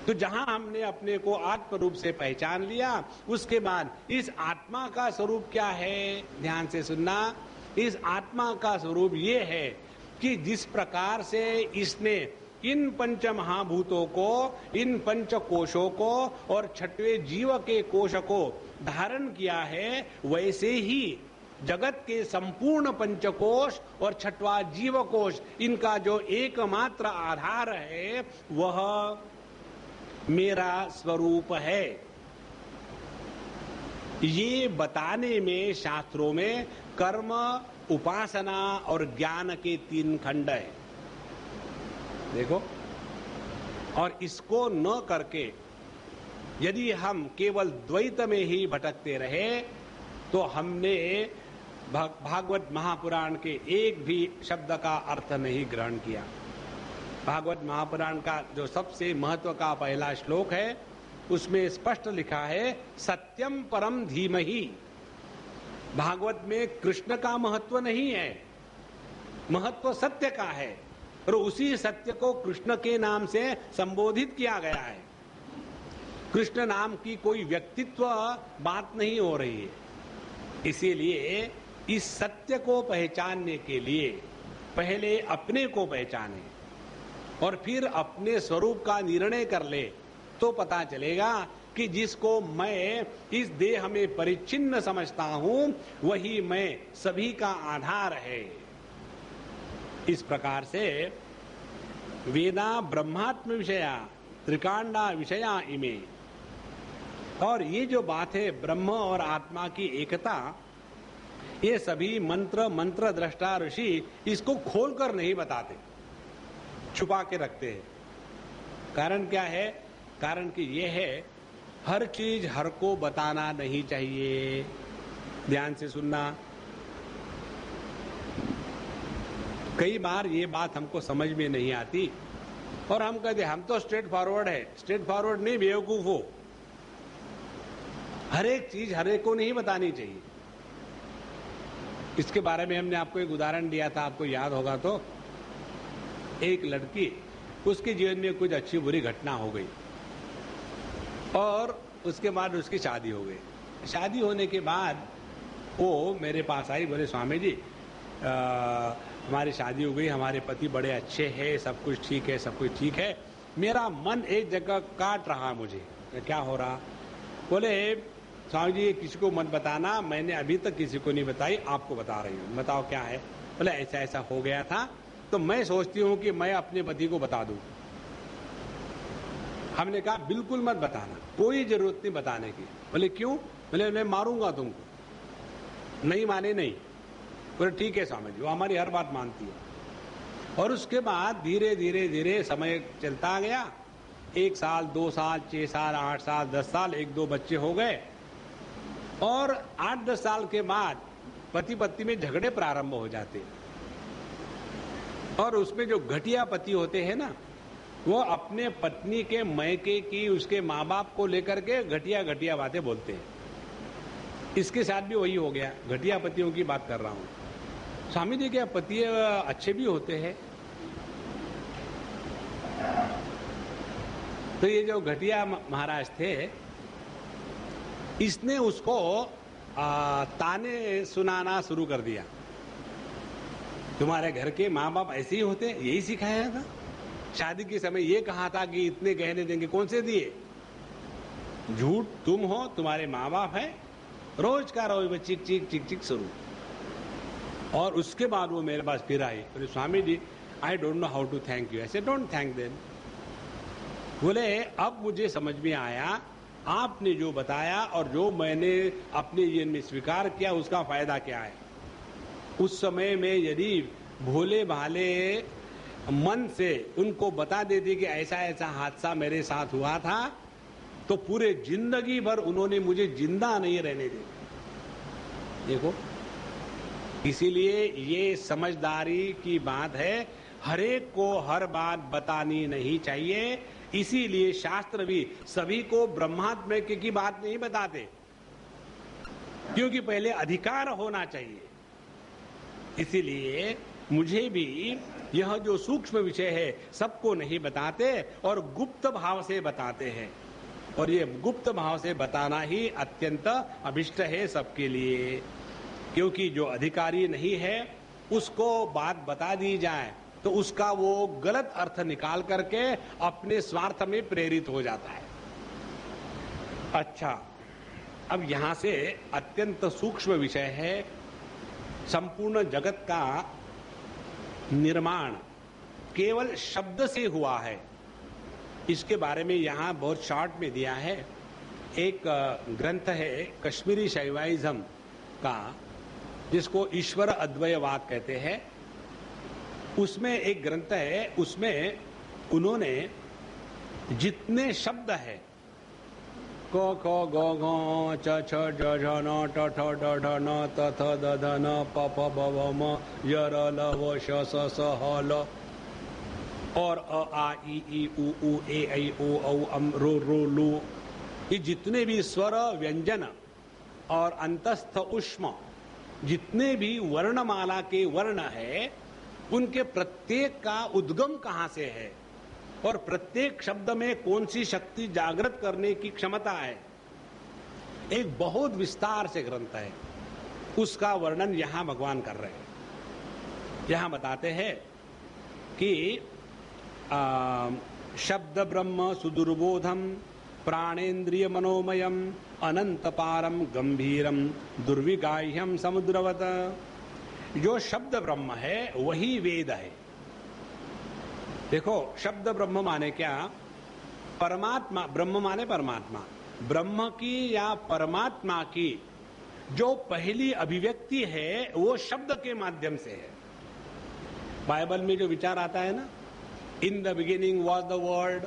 तो जहां हमने अपने को आत्म रूप से पहचान लिया, उसके बाद इस आत्मा का स्वरूप क्या है, ध्यान से सुनना। इस आत्मा का स्वरूप ये है कि जिस प्रकार से इसने इन पंच महाभूतों को, इन पंच कोशों को और छठवें जीव के कोश को धारण किया है, वैसे ही जगत के संपूर्ण पंचकोश और छठवा जीव कोश, इनका जो एकमात्र आधार है वह मेरा स्वरूप है। ये बताने में शास्त्रों में कर्म, उपासना और ज्ञान के 3 खंड है। देखो, और इसको न करके यदि हम केवल द्वैत में ही भटकते रहे तो हमने भागवत महापुराण के एक भी शब्द का अर्थ नहीं ग्रहण किया। भागवत महापुराण का जो सबसे महत्व का पहला श्लोक है, उसमें स्पष्ट लिखा है, सत्यम परम धीमहि। भागवत में कृष्ण का महत्व नहीं है, महत्व सत्य का है, और उसी सत्य को कृष्ण के नाम से संबोधित किया गया है। कृष्ण नाम की कोई व्यक्तित्व बात नहीं हो रही है। इसीलिए इस सत्य को पहचानने के लिए पहले अपने को पहचाने और फिर अपने स्वरूप का निर्णय कर ले, तो पता चलेगा कि जिसको मैं इस देह में परिच्छिन्न समझता हूं, वही मैं सभी का आधार है। इस प्रकार से वेदा ब्रह्मात्म विषया त्रिकांडा विषया इमे, और ये जो बात है ब्रह्म और आत्मा की एकता, ये सभी मंत्र दृष्टा ऋषि इसको खोलकर नहीं बताते, छुपा के रखते हैं। कारण क्या है? कारण कि ये है, हर चीज हर को बताना नहीं चाहिए। ध्यान से सुनना। कई बार ये बात हमको समझ में नहीं आती और हम कहते हम तो स्ट्रेट फॉरवर्ड है। स्ट्रेट फॉरवर्ड नहीं, बेवकूफ हो। हर एक चीज हर एक को नहीं बतानी चाहिए। इसके बारे में हमने आपको एक उदाहरण दिया था, आपको याद होगा तो। एक लड़की, उसके जीवन में कुछ अच्छी बुरी घटना हो गई और उसके बाद उसकी शादी हो गई। शादी होने के बाद वो मेरे पास आई, बोले स्वामी जी हमारी शादी हो गई, हमारे पति बड़े अच्छे हैं, सब कुछ ठीक है, सब कुछ ठीक है, मेरा मन एक जगह काट रहा मुझे। क्या हो रहा? बोले स्वामी जी किसी को मत बताना, मैंने अभी तक किसी को नहीं बताई, आपको बता रही हूँ। बताओ क्या है? बोले ऐसा ऐसा हो गया था, तो मैं सोचती हूँ कि मैं अपने पति को बता दूं। हमने कहा बिल्कुल मत बताना, कोई जरूरत नहीं बताने की। बोले क्यों? बोले मैं मारूंगा तुमको। नहीं माने नहीं। बोले ठीक है स्वामी जी, वो हमारी हर बात मानती है। और उसके बाद धीरे धीरे धीरे समय चलता गया। 1 साल, 2 साल, 6 साल, 8 साल, 10 साल, 1-2 बच्चे हो गए। और 8-10 साल के बाद पति पत्नी में झगड़े प्रारंभ हो जाते। और उसमें जो घटिया पति होते हैं ना, वो अपने पत्नी के मैके की, उसके माँ बाप को लेकर के घटिया घटिया बातें बोलते हैं। इसके साथ भी वही हो गया। घटिया पतियों की बात कर रहा हूं। स्वामी जी, क्या पति अच्छे भी होते हैं? तो ये जो घटिया महाराज थे, इसने उसको ताने सुनाना शुरू कर दिया। तुम्हारे घर के माँ बाप ऐसे ही होते, यही सिखाया था। शादी के समय ये कहा था कि इतने गहने देंगे, कौन से दिए? झूठ तुम हो, तुम्हारे माँ बाप है, रोज का रोज वो चिक चिक चिक चिक शुरू। और उसके बाद वो मेरे पास फिर आई, बोले Swami ji I don't know how to thank you. ऐसे डोंट थैंक देम। बोले अब मुझे समझ में आया आपने जो बताया और जो मैंने अपने जीवन में स्वीकार किया उसका फायदा क्या है। उस समय में यदि भोले भाले मन से उनको बता देते कि ऐसा ऐसा हादसा मेरे साथ हुआ था, तो पूरे जिंदगी भर उन्होंने मुझे जिंदा नहीं रहने दिया। देखो, इसीलिए ये समझदारी की बात है, हरेक को हर बात बतानी नहीं चाहिए। इसीलिए शास्त्र भी सभी को ब्रह्मात्म की बात नहीं बताते, क्योंकि पहले अधिकार होना चाहिए। इसीलिए मुझे भी यह जो सूक्ष्म विषय है सबको नहीं बताते और गुप्त भाव से बताते हैं, और ये गुप्त भाव से बताना ही अत्यंत अभिष्ट है सबके लिए। क्योंकि जो अधिकारी नहीं है उसको बात बता दी जाए तो उसका वो गलत अर्थ निकाल करके अपने स्वार्थ में प्रेरित हो जाता है। अच्छा, अब यहां से अत्यंत सूक्ष्म विषय है, संपूर्ण जगत का निर्माण केवल शब्द से हुआ है। इसके बारे में यहां बहुत शॉर्ट में दिया है। एक ग्रंथ है कश्मीरी शैवाइज्म का, जिसको ईश्वर अद्वैतवाद कहते हैं। उसमें एक ग्रंथ है, उसमें उन्होंने जितने शब्द है क ख ग घ च छ ज झ न ट ठ ड ढ न त थ द ध न प फ ब भ म य र ल व श स स ह ल और अ आ इ ई उ ऊ ए ऐ ओ औ अम रो रो लू, ये जितने भी स्वर व्यंजन और अंतस्थ उष्म जितने भी वर्णमाला के वर्ण है, उनके प्रत्येक का उद्गम कहां से है और प्रत्येक शब्द में कौन सी शक्ति जागृत करने की क्षमता है, एक बहुत विस्तार से ग्रंथ है। उसका वर्णन यहां भगवान कर रहे हैं। यहां बताते हैं कि शब्द ब्रह्म सुदुर्बोधम प्राणेन्द्रिय मनोमयम अनंत पारम गंभीरम दुर्विगाह्यम समुद्रवत। जो शब्द ब्रह्म है वही वेद है। देखो, शब्द ब्रह्म माने क्या? परमात्मा, ब्रह्म माने परमात्मा। ब्रह्म की या परमात्मा की जो पहली अभिव्यक्ति है वो शब्द के माध्यम से है। बाइबल में जो विचार आता है ना, in the beginning was the word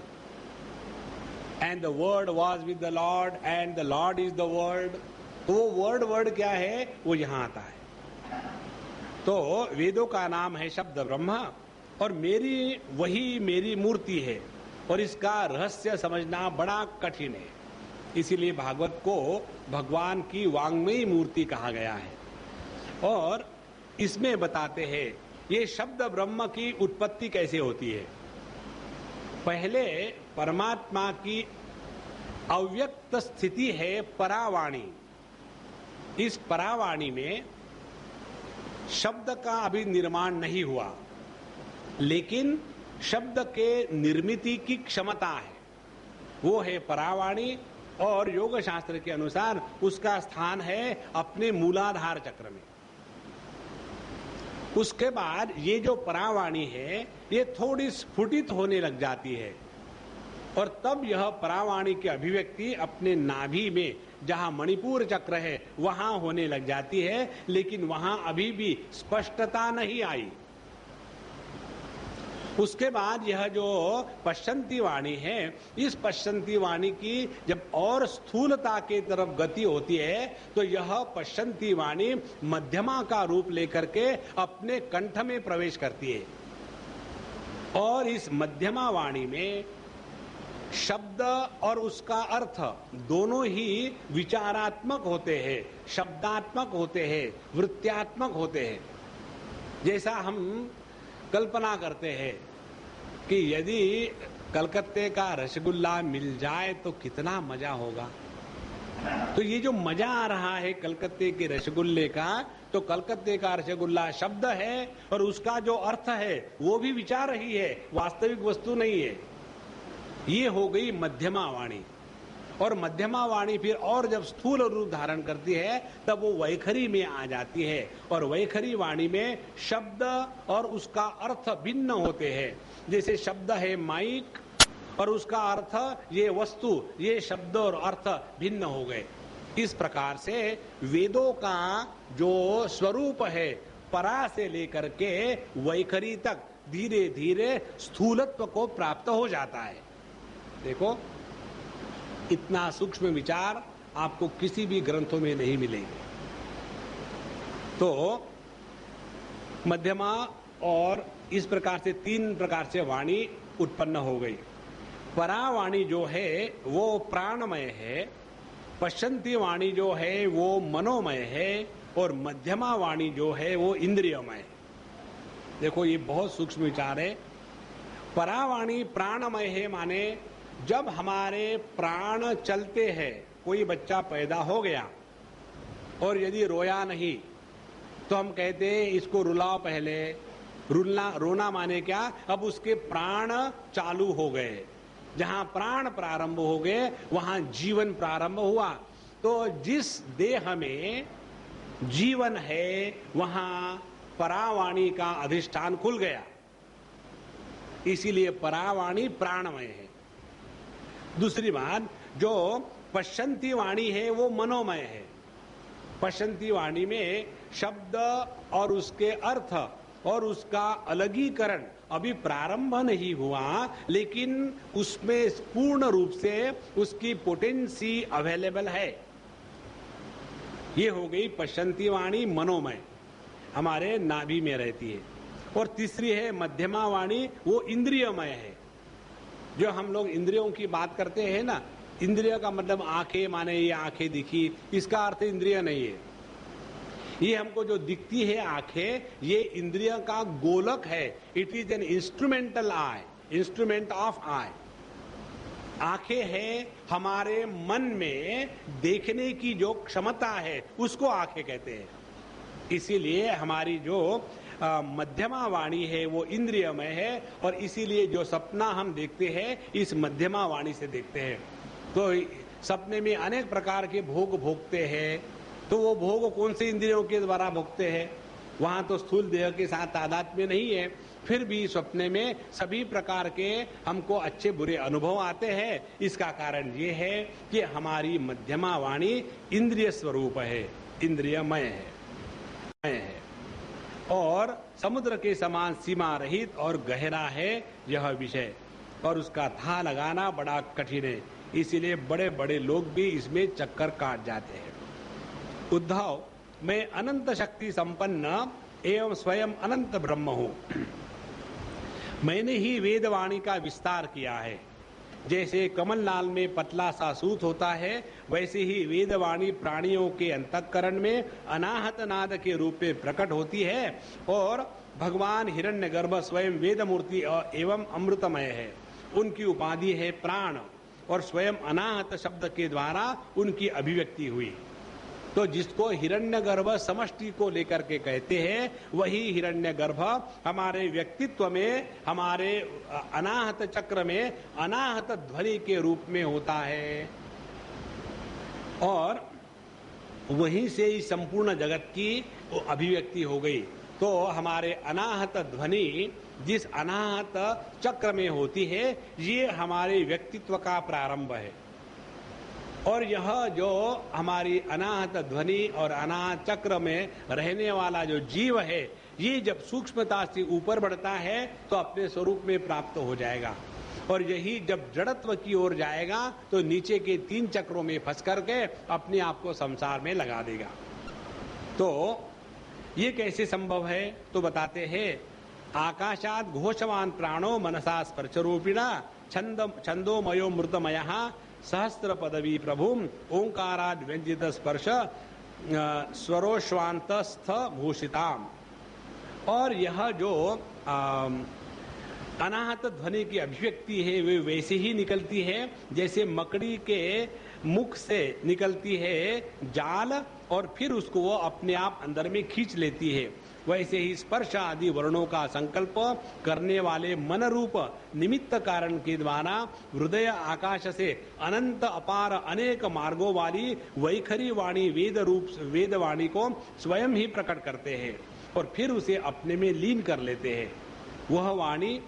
and the word was with the Lord and the Lord is the word, तो वो वर्ड क्या है वो यहां आता है। तो वेदों का नाम है शब्द ब्रह्म, और वही मेरी मूर्ति है, और इसका रहस्य समझना बड़ा कठिन है। इसीलिए भागवत को भगवान की वांग्मयी मूर्ति कहा गया है। और इसमें बताते हैं ये शब्द ब्रह्म की उत्पत्ति कैसे होती है। पहले परमात्मा की अव्यक्त स्थिति है परावाणी। इस परावाणी में शब्द का अभी निर्माण नहीं हुआ, लेकिन शब्द के निर्मिति की क्षमता है, वो है परावाणी। और योग शास्त्र के अनुसार उसका स्थान है अपने मूलाधार चक्र में। उसके बाद ये जो परावाणी है ये थोड़ी स्फुटित होने लग जाती है, और तब यह परावाणी की अभिव्यक्ति अपने नाभि में, जहां मणिपुर चक्र है, वहां होने लग जाती है, लेकिन वहां अभी भी स्पष्टता नहीं आई। उसके बाद यह जो पश्चंती वाणी है, इस पश्चंती वाणी की जब और स्थूलता के तरफ गति होती है तो यह पश्चंती वाणी मध्यमा का रूप लेकर के अपने कंठ में प्रवेश करती है। और इस मध्यमा वाणी में शब्द और उसका अर्थ दोनों ही विचारात्मक होते हैं, शब्दात्मक होते हैं, वृत्त्यात्मक होते हैं। जैसा हम कल्पना करते हैं कि यदि कलकत्ते का रसगुल्ला मिल जाए तो कितना मजा होगा। तो ये जो मजा आ रहा है कलकत्ते के रसगुल्ले का, तो कलकत्ते का रसगुल्ला शब्द है और उसका जो अर्थ है वो भी विचार ही है, वास्तविक वस्तु नहीं है। ये हो गई मध्यमा वाणी। और मध्यमा वाणी फिर और जब स्थूल रूप धारण करती है तब वो वैखरी में आ जाती है। और वैखरी वाणी में शब्द और उसका अर्थ भिन्न होते हैं। जैसे शब्द है माइक और उसका अर्थ ये वस्तु, ये शब्द और अर्थ भिन्न हो गए। इस प्रकार से वेदों का जो स्वरूप है परा से लेकर के वैखरी तक धीरे धीरे स्थूलत्व को प्राप्त हो जाता है। देखो, इतना सूक्ष्म विचार आपको किसी भी ग्रंथों में नहीं मिलेंगे। तो मध्यमा और इस प्रकार से तीन प्रकार से वाणी उत्पन्न हो गई। परावाणी जो है वो प्राणमय है, पश्चंती वाणी जो है वो मनोमय है, और मध्यमा वाणी जो है वो इंद्रियमय है। देखो, ये बहुत सूक्ष्म विचार है। परावाणी प्राणमय है, माने जब हमारे प्राण चलते हैं, कोई बच्चा पैदा हो गया और यदि रोया नहीं तो हम कहते हैं इसको रुलाओ पहले। रोना माने क्या? अब उसके प्राण चालू हो गए। जहां प्राण प्रारंभ हो गए वहां जीवन प्रारंभ हुआ। तो जिस देह में जीवन है वहां परावाणी का अधिष्ठान खुल गया, इसीलिए परावाणी प्राणमय है। दूसरी बात, जो पश्चंती वाणी है वो मनोमय है। पश्चंती वाणी में शब्द और उसके अर्थ और उसका अलगीकरण अभी प्रारंभ नहीं हुआ, लेकिन उसमें पूर्ण रूप से उसकी पोटेंसी अवेलेबल है। ये हो गई पश्चंती वाणी मनोमय, हमारे नाभि में रहती है। और तीसरी है मध्यमा वाणी, वो इंद्रियमय है। जो हम लोग इंद्रियों की बात करते हैं ना, इंद्रिय का मतलब आंखें, माने ये आंखें दिखी, इसका अर्थ इंद्रिय नहीं है। ये हमको जो दिखती है आंखें, ये इंद्रिय का गोलक है। It is an instrumental eye, instrument of eye. आंखें है हमारे मन में देखने की जो क्षमता है उसको आंखें कहते हैं। इसीलिए हमारी जो मध्यमा वाणी है वो इंद्रियमय है, और इसीलिए जो सपना हम देखते हैं इस मध्यमा वाणी से देखते हैं। तो सपने में अनेक प्रकार के भोग भोगते हैं, तो वो भोग कौन से इंद्रियों के द्वारा भोगते हैं? वहां तो स्थूल देह के साथ तादात्म्य नहीं है, फिर भी सपने में सभी प्रकार के हमको अच्छे बुरे अनुभव आते हैं। इसका कारण ये है कि हमारी मध्यमा वाणी इंद्रिय स्वरूप है, इंद्रियमय है, और समुद्र के समान सीमा रहित और गहरा है यह विषय, और उसका था लगाना बड़ा कठिन है। इसीलिए बड़े बड़े लोग भी इसमें चक्कर काट जाते हैं। उद्धव, मैं अनंत शक्ति संपन्न एवं स्वयं अनंत ब्रह्म हूं। मैंने ही वेदवाणी का विस्तार किया है। जैसे कमलनाल में पतला सा सूत होता है, वैसे ही वेदवाणी प्राणियों के अंतःकरण में अनाहत नाद के रूप में प्रकट होती है, और भगवान हिरण्यगर्भ स्वयं वेद मूर्ति एवं अमृतमय है। उनकी उपाधि है प्राण, और स्वयं अनाहत शब्द के द्वारा उनकी अभिव्यक्ति हुई। तो जिसको हिरण्यगर्भ समष्टि को लेकर के कहते हैं, वही हिरण्यगर्भ हमारे व्यक्तित्व में, हमारे अनाहत चक्र में अनाहत ध्वनि के रूप में होता है, और वहीं से ही संपूर्ण जगत की अभिव्यक्ति हो गई। तो हमारे अनाहत ध्वनि जिस अनाहत चक्र में होती है, ये हमारे व्यक्तित्व का प्रारंभ है। और यह जो हमारी अनाहत ध्वनि और अनाहत चक्र में रहने वाला जो जीव है, ये जब सूक्ष्मता से ऊपर बढ़ता है तो अपने स्वरूप में प्राप्त हो जाएगा, और यही जब जड़त्व की ओर जाएगा तो नीचे के 3 चक्रों में फंस करके अपने आप को संसार में लगा देगा। तो ये कैसे संभव है? तो बताते हैं, आकाशात घोषवान प्राणो मनसा स्पर्श रूपिणा छंदोमयो मृतमयः सहस्त्र पदवी प्रभुम ओंकाराद व्यंजित स्पर्श स्वरोश्वांतस्थ भूषिताम। और यह जो अनाहत ध्वनि की अभिव्यक्ति है वे वैसे ही निकलती है जैसे मकड़ी के मुख से निकलती है जाल, और फिर उसको वो अपने आप अंदर में खींच लेती है। वैसे ही स्पर्श आदि वर्णों का संकल्प करने वाले मन रूप निमित्त कारण के द्वारा हृदय आकाश से अनंत अपार अनेक मार्गों वाली वैखरी वाणी वेद वाणी को स्वयं ही प्रकट करते हैं और फिर उसे अपने में लीन कर लेते हैं। वह वाणी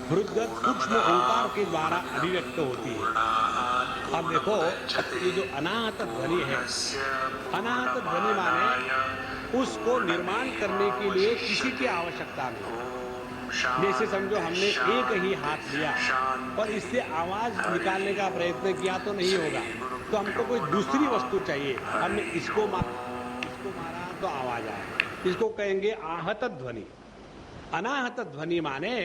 हृदय सूक्ष्म ओंकार के द्वारा अभिव्यक्त होती है। अब देखो, ये जो अनाहत ध्वनि है, अनाहत ध्वनि माने उसको निर्माण करने के लिए किसी की आवश्यकता नहीं। जैसे समझो हमने एक ही हाथ लिया और इससे आवाज निकालने का प्रयत्न किया तो नहीं होगा, तो हमको कोई दूसरी वस्तु चाहिए। हमने इसको मारा तो आवाज आए, इसको कहेंगे आहत ध्वनि। अनाहत ध्वनि माने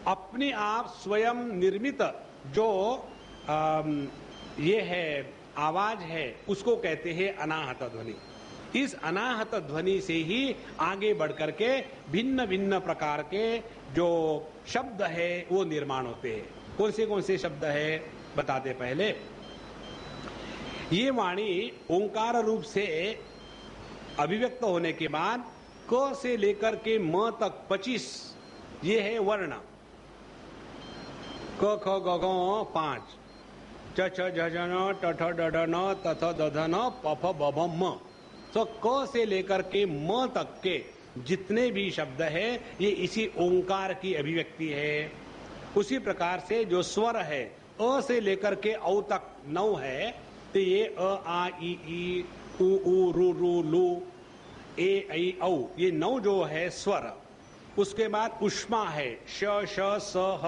अपने आप स्वयं निर्मित जो ये है आवाज है, उसको कहते हैं अनाहत ध्वनि। इस अनाहत ध्वनि से ही आगे बढ़ करके भिन्न भिन्न प्रकार के जो शब्द है वो निर्माण होते हैं। कौन से शब्द है बताते पहले। ये वाणी ओंकार रूप से अभिव्यक्त होने के बाद क से लेकर के म तक 25 ये है वर्ण। क ख ग घ 5, च छ झ झ न ट ठ ड ढ न त थ द ध न प फ ब भ म। तो क से लेकर के म तक के जितने भी शब्द है ये इसी ओंकार की अभिव्यक्ति है। उसी प्रकार से जो स्वर है अ से लेकर के औ तक 9 है, तो ये अ आ ई उ ऊ रु रु लु ए ऐ औ, ये 9 जो है स्वर। उसके बाद उष्मा है श श स ह,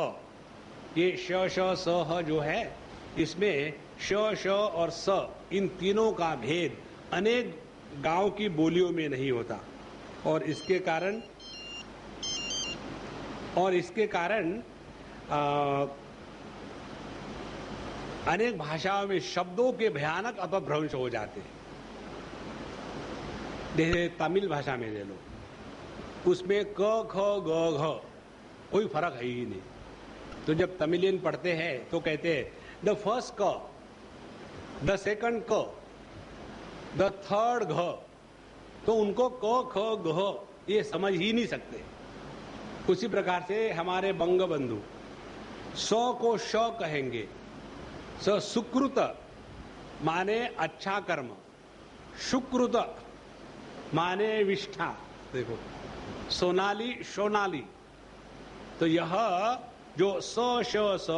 ये श श स ह जो है इसमें श श और स इन तीनों का भेद अनेक गांव की बोलियों में नहीं होता और इसके कारण अनेक भाषाओं में शब्दों के भयानक अपभ्रंश हो जाते हैं। जैसे तमिल भाषा में ले लो, उसमें क ख ग घ कोई फर्क है ही नहीं। तो जब तमिलियन पढ़ते हैं तो कहते हैं द फर्स्ट क, द सेकंड क, द थर्ड घ, तो उनको क ख ग ये समझ ही नहीं सकते। उसी प्रकार से हमारे बंग बंधु स को श कहेंगे, स सुकृत माने अच्छा कर्म, सुकृत माने विष्ठा। देखो सोनाली सोनाली, तो यह जो स श स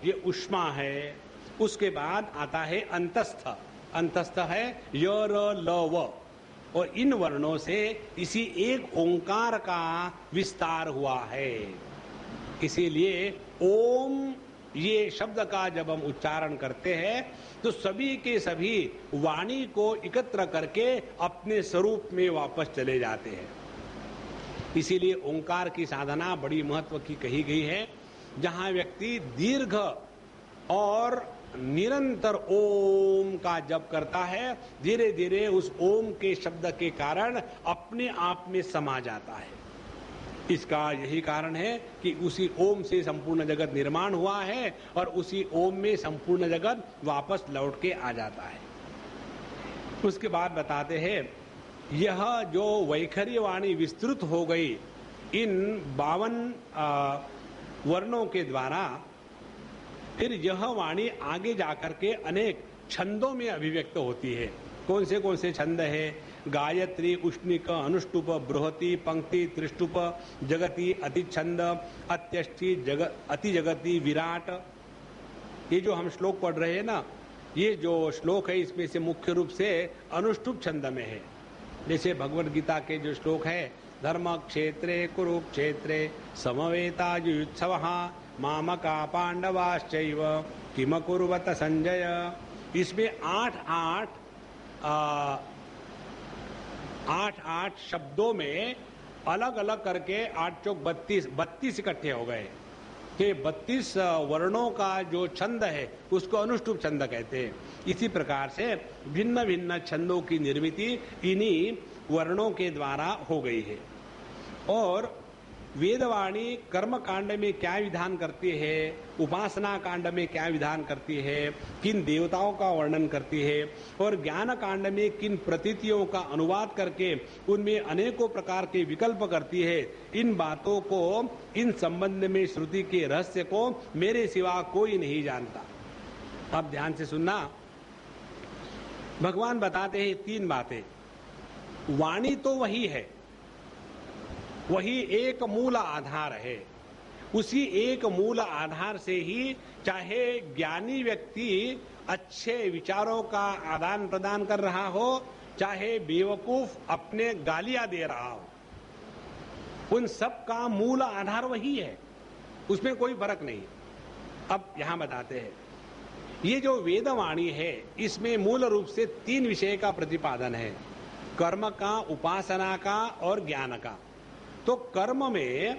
ये उष्मा है। उसके बाद आता है अंतस्थ, अंतस्थ है य र ल व, और इन वर्णों से इसी एक ओंकार का विस्तार हुआ है। इसीलिए ओम ये शब्द का जब हम उच्चारण करते हैं तो सभी के सभी वाणी को एकत्र करके अपने स्वरूप में वापस चले जाते हैं। इसीलिए ओंकार की साधना बड़ी महत्व की कही गई है, जहां व्यक्ति दीर्घ और निरंतर ओम का जप करता है, धीरे धीरे उस ओम के शब्द के कारण अपने आप में समा जाता है। इसका यही कारण है कि उसी ओम से संपूर्ण जगत निर्माण हुआ है और उसी ओम में संपूर्ण जगत वापस लौट के आ जाता है। उसके बाद बताते हैं, यह जो वैखरी वाणी विस्तृत हो गई इन 52 वर्णों के द्वारा, फिर यह वाणी आगे जाकर के अनेक छंदों में अभिव्यक्त होती है। कौन से छंद है? गायत्री, उष्णिक, अनुष्टुप, बृहति, पंक्ति, त्रिष्टुप, जगति, अतिछंद, अत्यष्टि, अति जगति, विराट। ये जो हम श्लोक पढ़ रहे हैं ना, ये जो श्लोक है इसमें से मुख्य रूप से अनुष्टुप छंद में है। जैसे भगवद गीता के जो श्लोक है, धर्म क्षेत्रे कुरुक्षेत्रे समवेतायुत्सवः मामका पांडवाश्चैव किम कुर्वत संजय। इसमें 8 शब्दों में अलग अलग करके 8 चौक 32 इकट्ठे हो गए कि 32 वर्णों का जो छंद है उसको अनुष्टुप छंद कहते हैं। इसी प्रकार से भिन्न भिन्न छंदों की निर्मिति इन्हीं वर्णों के द्वारा हो गई है। और वेदवाणी कर्म कांड में क्या विधान करती है, उपासना कांड में क्या विधान करती है, किन देवताओं का वर्णन करती है और ज्ञान कांड में किन प्रतीतियों का अनुवाद करके उनमें अनेकों प्रकार के विकल्प करती है, इन बातों को, इन संबंध में श्रुति के रहस्य को मेरे सिवा कोई नहीं जानता। अब ध्यान से सुनना, भगवान बताते हैं 3 बातें। वाणी तो वही है, वही एक मूल आधार है। उसी एक मूल आधार से ही चाहे ज्ञानी व्यक्ति अच्छे विचारों का आदान प्रदान कर रहा हो, चाहे बेवकूफ अपने गालियां दे रहा हो, उन सब का मूल आधार वही है, उसमें कोई फर्क नहीं। अब यहां बताते हैं, ये जो वेदवाणी है इसमें मूल रूप से 3 विषय का प्रतिपादन है, कर्म का, उपासना का और ज्ञान का। तो कर्म में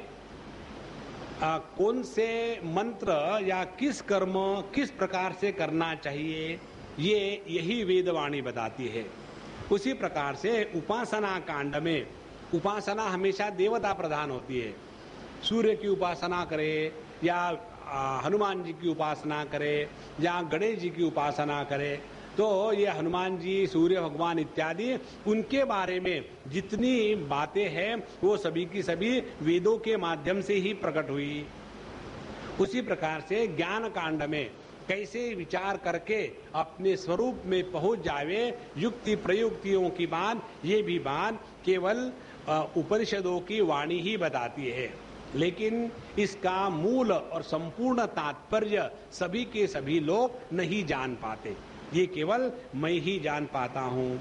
कौन से मंत्र या किस कर्म किस प्रकार से करना चाहिए, यही वेदवाणी बताती है। उसी प्रकार से उपासना कांड में उपासना हमेशा देवता प्रधान होती है। सूर्य की उपासना करे या हनुमान जी की उपासना करे या गणेश जी की उपासना करे, तो ये हनुमान जी, सूर्य भगवान इत्यादि, उनके बारे में जितनी बातें हैं वो सभी की सभी वेदों के माध्यम से ही प्रकट हुई। उसी प्रकार से ज्ञान कांड में कैसे विचार करके अपने स्वरूप में पहुंच जावे, युक्ति प्रयुक्तियों की बात, ये भी बात केवल उपनिषदों की वाणी ही बताती है। लेकिन इसका मूल और संपूर्ण तात्पर्य सभी के सभी लोग नहीं जान पाते, ये केवल मैं ही जान पाता हूं।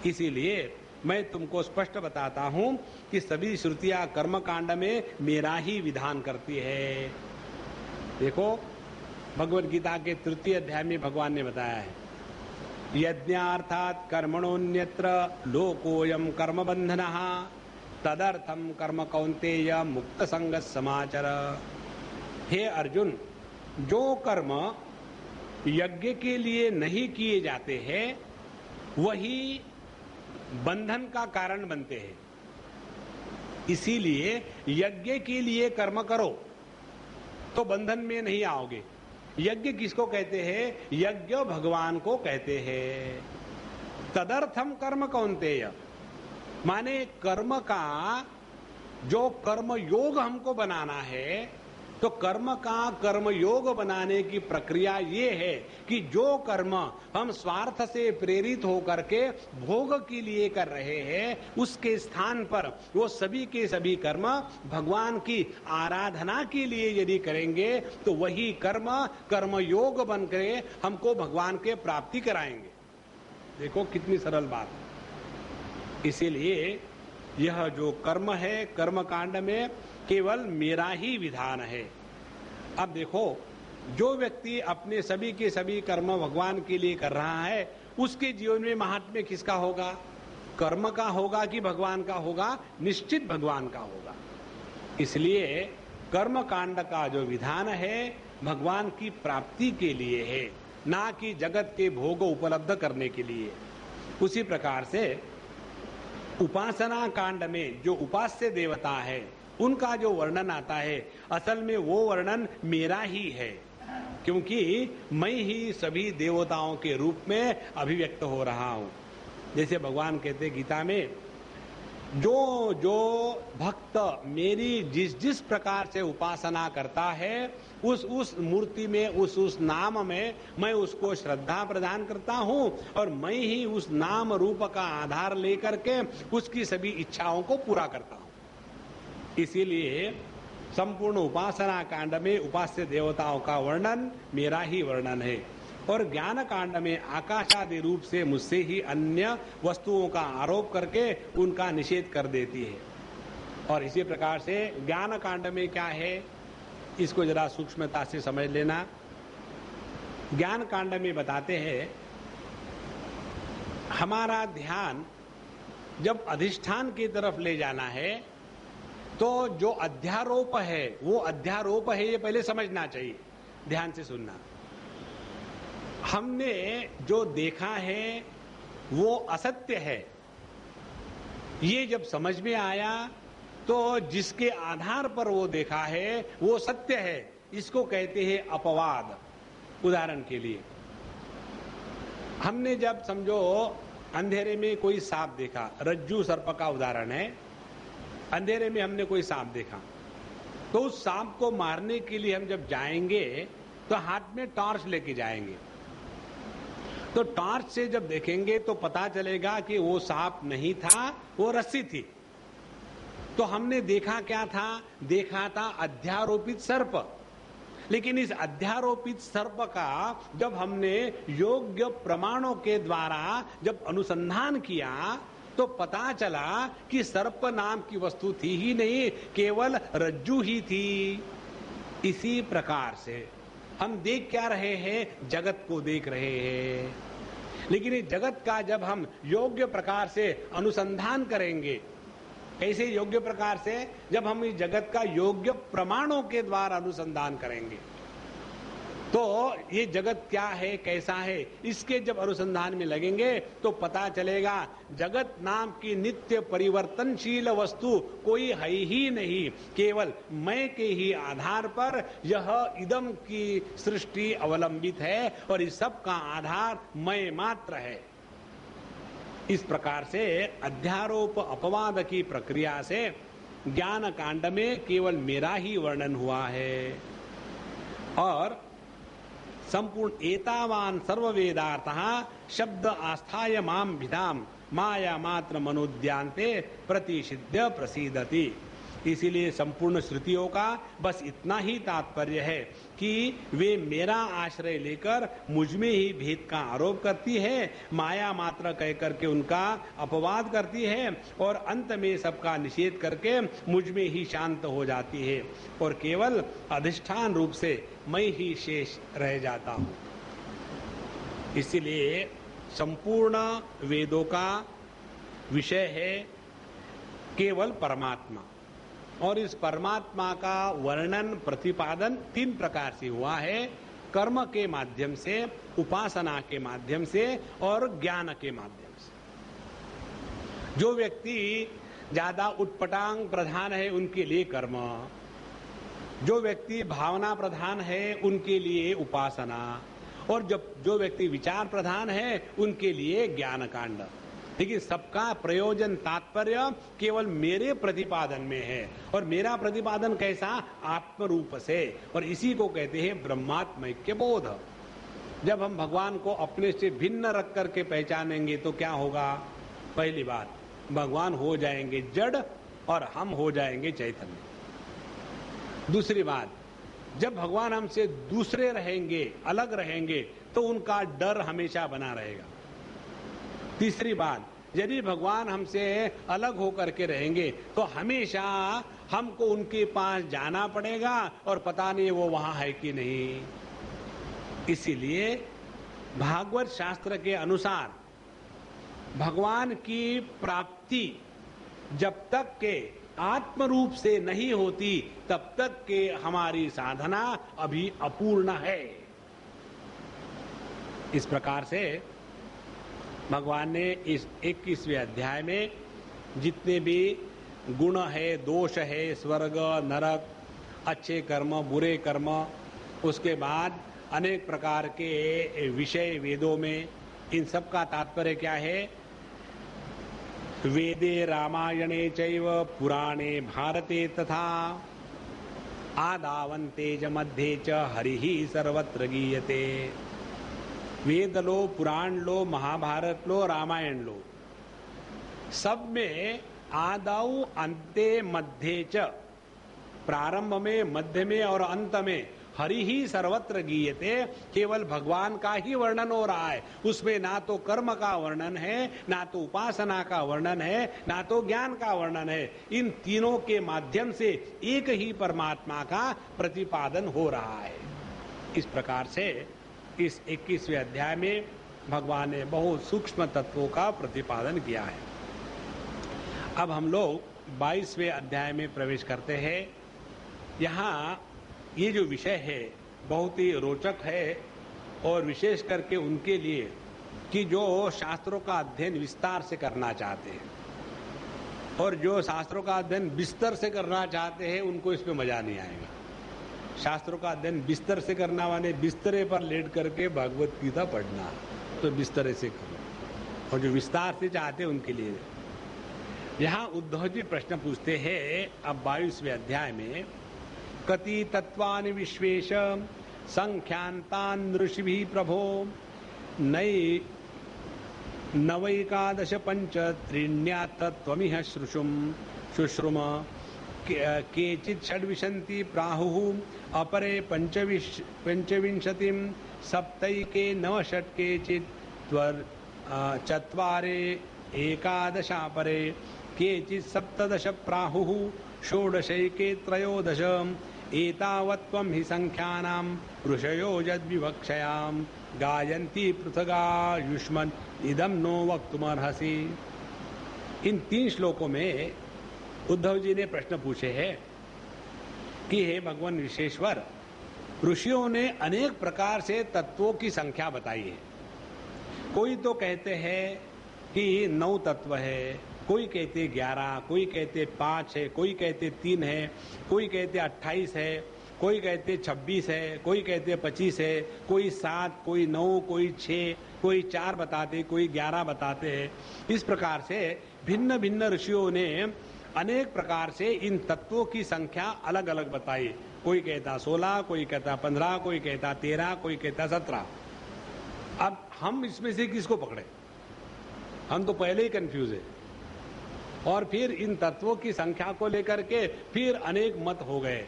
इसीलिए मैं तुमको स्पष्ट बताता हूं कि सभी श्रुतियां कर्म कांड में मेरा ही विधान करती है। देखो, भगवद गीता के 3 अध्याय में भगवान ने बताया है, यज्ञार्थात् कर्मणोन्यत्र लोकोयम कर्म बंधनः तदर्थम कर्म कौन्तेय मुक्त संग समाचर। हे अर्जुन, जो कर्म यज्ञ के लिए नहीं किए जाते हैं वही बंधन का कारण बनते हैं। इसीलिए यज्ञ के लिए कर्म करो तो बंधन में नहीं आओगे। यज्ञ किसको कहते हैं? यज्ञ भगवान को कहते हैं। तदर्थम कर्म कौन्तेय, माने कर्म का जो कर्म योग हमको बनाना है, तो कर्म का कर्म योग बनाने की प्रक्रिया ये है कि जो कर्म हम स्वार्थ से प्रेरित होकर के भोग के लिए कर रहे हैं, उसके स्थान पर वो सभी के सभी कर्म भगवान की आराधना के लिए यदि करेंगे तो वही कर्म कर्म योग बनकर हमको भगवान के प्राप्ति कराएंगे। देखो कितनी सरल बात। इसीलिए यह जो कर्म है, कर्म कांड में केवल मेरा ही विधान है। अब देखो, जो व्यक्ति अपने सभी के सभी कर्म भगवान के लिए कर रहा है, उसके जीवन में महात्म्य किसका होगा? कर्म का होगा कि भगवान का होगा? निश्चित भगवान का होगा। इसलिए कर्म कांड का जो विधान है भगवान की प्राप्ति के लिए है, ना कि जगत के भोग उपलब्ध करने के लिए। उसी प्रकार से उपासना कांड में जो उपास्य देवता है उनका जो वर्णन आता है, असल में वो वर्णन मेरा ही है, क्योंकि मैं ही सभी देवताओं के रूप में अभिव्यक्त हो रहा हूं। जैसे भगवान कहते गीता में, जो जो भक्त मेरी जिस जिस प्रकार से उपासना करता है उस मूर्ति में, उस नाम में मैं उसको श्रद्धा प्रदान करता हूं और मैं ही उस नाम रूप का आधार लेकर के उसकी सभी इच्छाओं को पूरा करता हूं। इसीलिए संपूर्ण उपासना कांड में उपास्य देवताओं का वर्णन मेरा ही वर्णन है और ज्ञान कांड में आकाशादि रूप से मुझसे ही अन्य वस्तुओं का आरोप करके उनका निषेध कर देती है। और इसी प्रकार से ज्ञान कांड में क्या है, इसको जरा सूक्ष्मता से समझ लेना। ज्ञान कांड में बताते हैं, हमारा ध्यान जब अधिष्ठान की तरफ ले जाना है तो जो अध्यारोप है वो अध्यारोप है, ये पहले समझना चाहिए। ध्यान से सुनना। हमने जो देखा है वो असत्य है, ये जब समझ में आया तो जिसके आधार पर वो देखा है वो सत्य है, इसको कहते हैं अपवाद। उदाहरण के लिए, हमने जब समझो अंधेरे में कोई सांप देखा, रज्जू सर्प का उदाहरण है, अंधेरे में हमने कोई सांप देखा, तो उस सांप को मारने के लिए हम जब जाएंगे तो हाथ में टॉर्च लेके जाएंगे। तो टॉर्च से जब देखेंगे तो पता चलेगा कि वो सांप नहीं था, वो रस्सी थी। तो हमने देखा क्या था? देखा था अध्यारोपित सर्प। लेकिन इस अध्यारोपित सर्प का जब हमने योग्य प्रमाणों के द्वारा जब अनुसंधान किया तो पता चला कि सर्प नाम की वस्तु थी ही नहीं, केवल रज्जू ही थी। इसी प्रकार से हम देख क्या रहे हैं? जगत को देख रहे हैं। लेकिन इस जगत का जब हम योग्य प्रकार से अनुसंधान करेंगे, कैसे योग्य प्रकार से? जब हम इस जगत का योग्य प्रमाणों के द्वारा अनुसंधान करेंगे तो ये जगत क्या है, कैसा है, इसके जब अनुसंधान में लगेंगे तो पता चलेगा जगत नाम की नित्य परिवर्तनशील वस्तु कोई है ही नहीं, केवल मैं के ही आधार पर यह इदम की सृष्टि अवलंबित है और इस सब का आधार मैं मात्र है। इस प्रकार से अध्यारोप अपवाद की प्रक्रिया से ज्ञान कांड में केवल मेरा ही वर्णन हुआ है और संपूर्ण एतावान सर्ववेदार्थः शब्द आस्थाय माम विधाम माया मात्र मनोद्यांते प्रतिषिध्य प्रसीदति। इसीलिए संपूर्ण श्रुतियों का बस इतना ही तात्पर्य है कि वे मेरा आश्रय लेकर मुझ में ही भेद का आरोप करती है, माया मात्र कहकर के उनका अपवाद करती है और अंत में सबका निषेध करके मुझ में ही शांत हो जाती है और केवल अधिष्ठान रूप से मैं ही शेष रह जाता हूं। इसीलिए संपूर्ण वेदों का विषय है केवल परमात्मा और इस परमात्मा का वर्णन प्रतिपादन तीन प्रकार से हुआ है, कर्म के माध्यम से, उपासना के माध्यम से और ज्ञान के माध्यम से। जो व्यक्ति ज्यादा उटपटांग प्रधान है उनके लिए कर्म, जो व्यक्ति भावना प्रधान है उनके लिए उपासना और जो व्यक्ति विचार प्रधान है उनके लिए ज्ञान कांड। लेकिन सबका प्रयोजन तात्पर्य केवल मेरे प्रतिपादन में है और मेरा प्रतिपादन कैसा? आत्म रूप से, और इसी को कहते हैं ब्रह्मात्मैक्य बोध। जब हम भगवान को अपने से भिन्न रख करके पहचानेंगे तो क्या होगा? पहली बात, भगवान हो जाएंगे जड़ और हम हो जाएंगे चैतन्य। दूसरी बात, जब भगवान हमसे दूसरे रहेंगे, अलग रहेंगे, तो उनका डर हमेशा बना रहेगा। तीसरी बात, यदि भगवान हमसे अलग होकर के रहेंगे तो हमेशा हमको उनके पास जाना पड़ेगा और पता नहीं वो वहां है कि नहीं। इसीलिए भागवत शास्त्र के अनुसार भगवान की प्राप्ति जब तक के आत्म रूप से नहीं होती तब तक के हमारी साधना अभी अपूर्ण है। इस प्रकार से भगवान ने इस 21वें अध्याय में जितने भी गुण है, दोष है, स्वर्ग नरक, अच्छे कर्म बुरे कर्म, उसके बाद अनेक प्रकार के विषय वेदों में, इन सब का तात्पर्य क्या है? वेदे रामायणे चैव पुराणे भारते तथा आदावन्ते च मध्ये च हरिः सर्वत्र गीयते। वेद लो, पुराण लो, महाभारत लो, रामायण लो, सब में आदाऊ अंते मध्य च, प्रारंभ में, मध्य में और अंत में हरि ही सर्वत्र गीयते, केवल भगवान का ही वर्णन हो रहा है। उसमें ना तो कर्म का वर्णन है, ना तो उपासना का वर्णन है, ना तो ज्ञान का वर्णन है। इन तीनों के माध्यम से एक ही परमात्मा का प्रतिपादन हो रहा है। इस प्रकार से इस 21वें अध्याय में भगवान ने बहुत सूक्ष्म तत्वों का प्रतिपादन किया है। अब हम लोग 22वें अध्याय में प्रवेश करते हैं। यहाँ ये जो विषय है बहुत ही रोचक है और विशेष करके उनके लिए कि जो शास्त्रों का अध्ययन विस्तार से करना चाहते हैं। और जो शास्त्रों का अध्ययन बिस्तर से करना चाहते हैं उनको इसमें मजा नहीं आएगा। शास्त्रों का अध्ययन बिस्तर से करना माने बिस्तरे पर लेट करके भगवत गीता पढ़ना, तो बिस्तरे से करो। और जो विस्तार से चाहते हैं उनके लिए यहाँ उद्धव जी प्रश्न पूछते हैं अब 22वें अध्याय में, कति तत्वानि विश्वेश संख्यांतान ऋषिभिः प्रभो नई नवैकादश पंच त्रीण्या तत्त्वमिह शुश्रुम केचित् षड्विंशति प्राहुः अपरे पंचविंशतिं सप्तैके नवषट् केचित् चत्वारे एकादशापरे केचित् सप्तदश प्राहुः षोडशैके त्रयोदश एतावत्त्वं हि संख्यानां ऋषयो यद्विवक्षयां गायन्ति पृथगायुष्मन् इदं नो वक्तुमर्हसि। इन 3 श्लोकों में उद्धव जी ने प्रश्न पूछे हैं कि हे भगवान विश्वेश्वर, ऋषियों ने अनेक प्रकार से तत्वों की संख्या बताई है। कोई तो कहते हैं कि 9 तत्व है, कोई कहते 11, कोई कहते 5 है, कोई कहते 3 है, कोई कहते 28 है, कोई कहते 26 है, कोई कहते 25 है, कोई 7, कोई 9, कोई 6, कोई 4 बताते, कोई 11 बताते हैं। इस प्रकार से भिन्न भिन्न ऋषियों ने अनेक प्रकार से इन तत्वों की संख्या अलग अलग बताई। कोई कहता 16, कोई कहता 15, कोई कहता 13, कोई कहता 17। अब हम इसमें से किसको पकड़े? हम तो पहले ही कंफ्यूज है। और फिर इन तत्वों की संख्या को लेकर के फिर अनेक मत हो गए।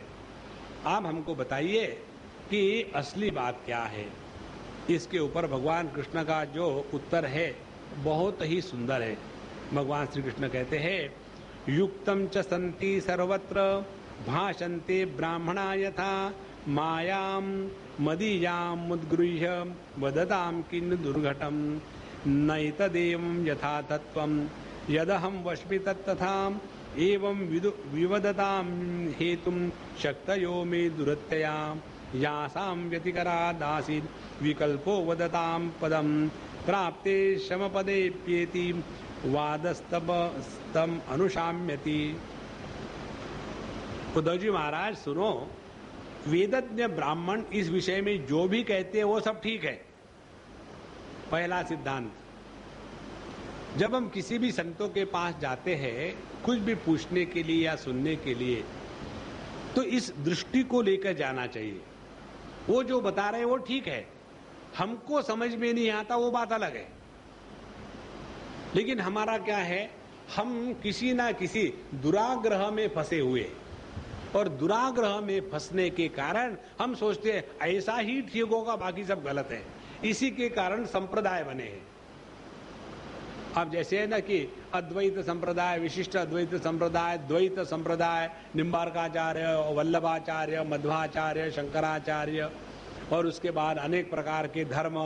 आप हमको बताइए कि असली बात क्या है। इसके ऊपर भगवान कृष्ण का जो उत्तर है बहुत ही सुंदर है। भगवान श्री कृष्ण कहते हैं, युक्तम च सन्ति सर्वत्र भाषन्ते ब्राह्मणा यथा मायाम मदीयाम मुद्गृह्य वदताम किन्न दुर्घटम नैतदेवं यथा तत्वं यदहं वश्मि तत्तथा एवं विवदताम हेतुं शक्तयो मे दुरत्यया यासां व्यतिकरादासीत् विकल्पो वदताम पदम प्राप्ते शमपदेप्येति वादस्तम अनुशाम्यति। उद्धव जी महाराज सुनो, वेदज्ञ ब्राह्मण इस विषय में जो भी कहते हैं वो सब ठीक है। पहला सिद्धांत, जब हम किसी भी संतों के पास जाते हैं कुछ भी पूछने के लिए या सुनने के लिए, तो इस दृष्टि को लेकर जाना चाहिए। वो जो बता रहे हैं वो ठीक है, हमको समझ में नहीं आता वो बात अलग है। लेकिन हमारा क्या है, हम किसी ना किसी दुराग्रह में फंसे हुए, और दुराग्रह में फंसने के कारण हम सोचते हैं ऐसा ही ठीक होगा, बाकी सब गलत है। इसी के कारण संप्रदाय बने हैं। अब जैसे है ना कि अद्वैत संप्रदाय, विशिष्ट अद्वैत संप्रदाय, द्वैत संप्रदाय, निम्बार्काचार्य, वल्लभाचार्य, मध्वाचार्य, शंकराचार्य, और उसके बाद अनेक प्रकार के धर्म,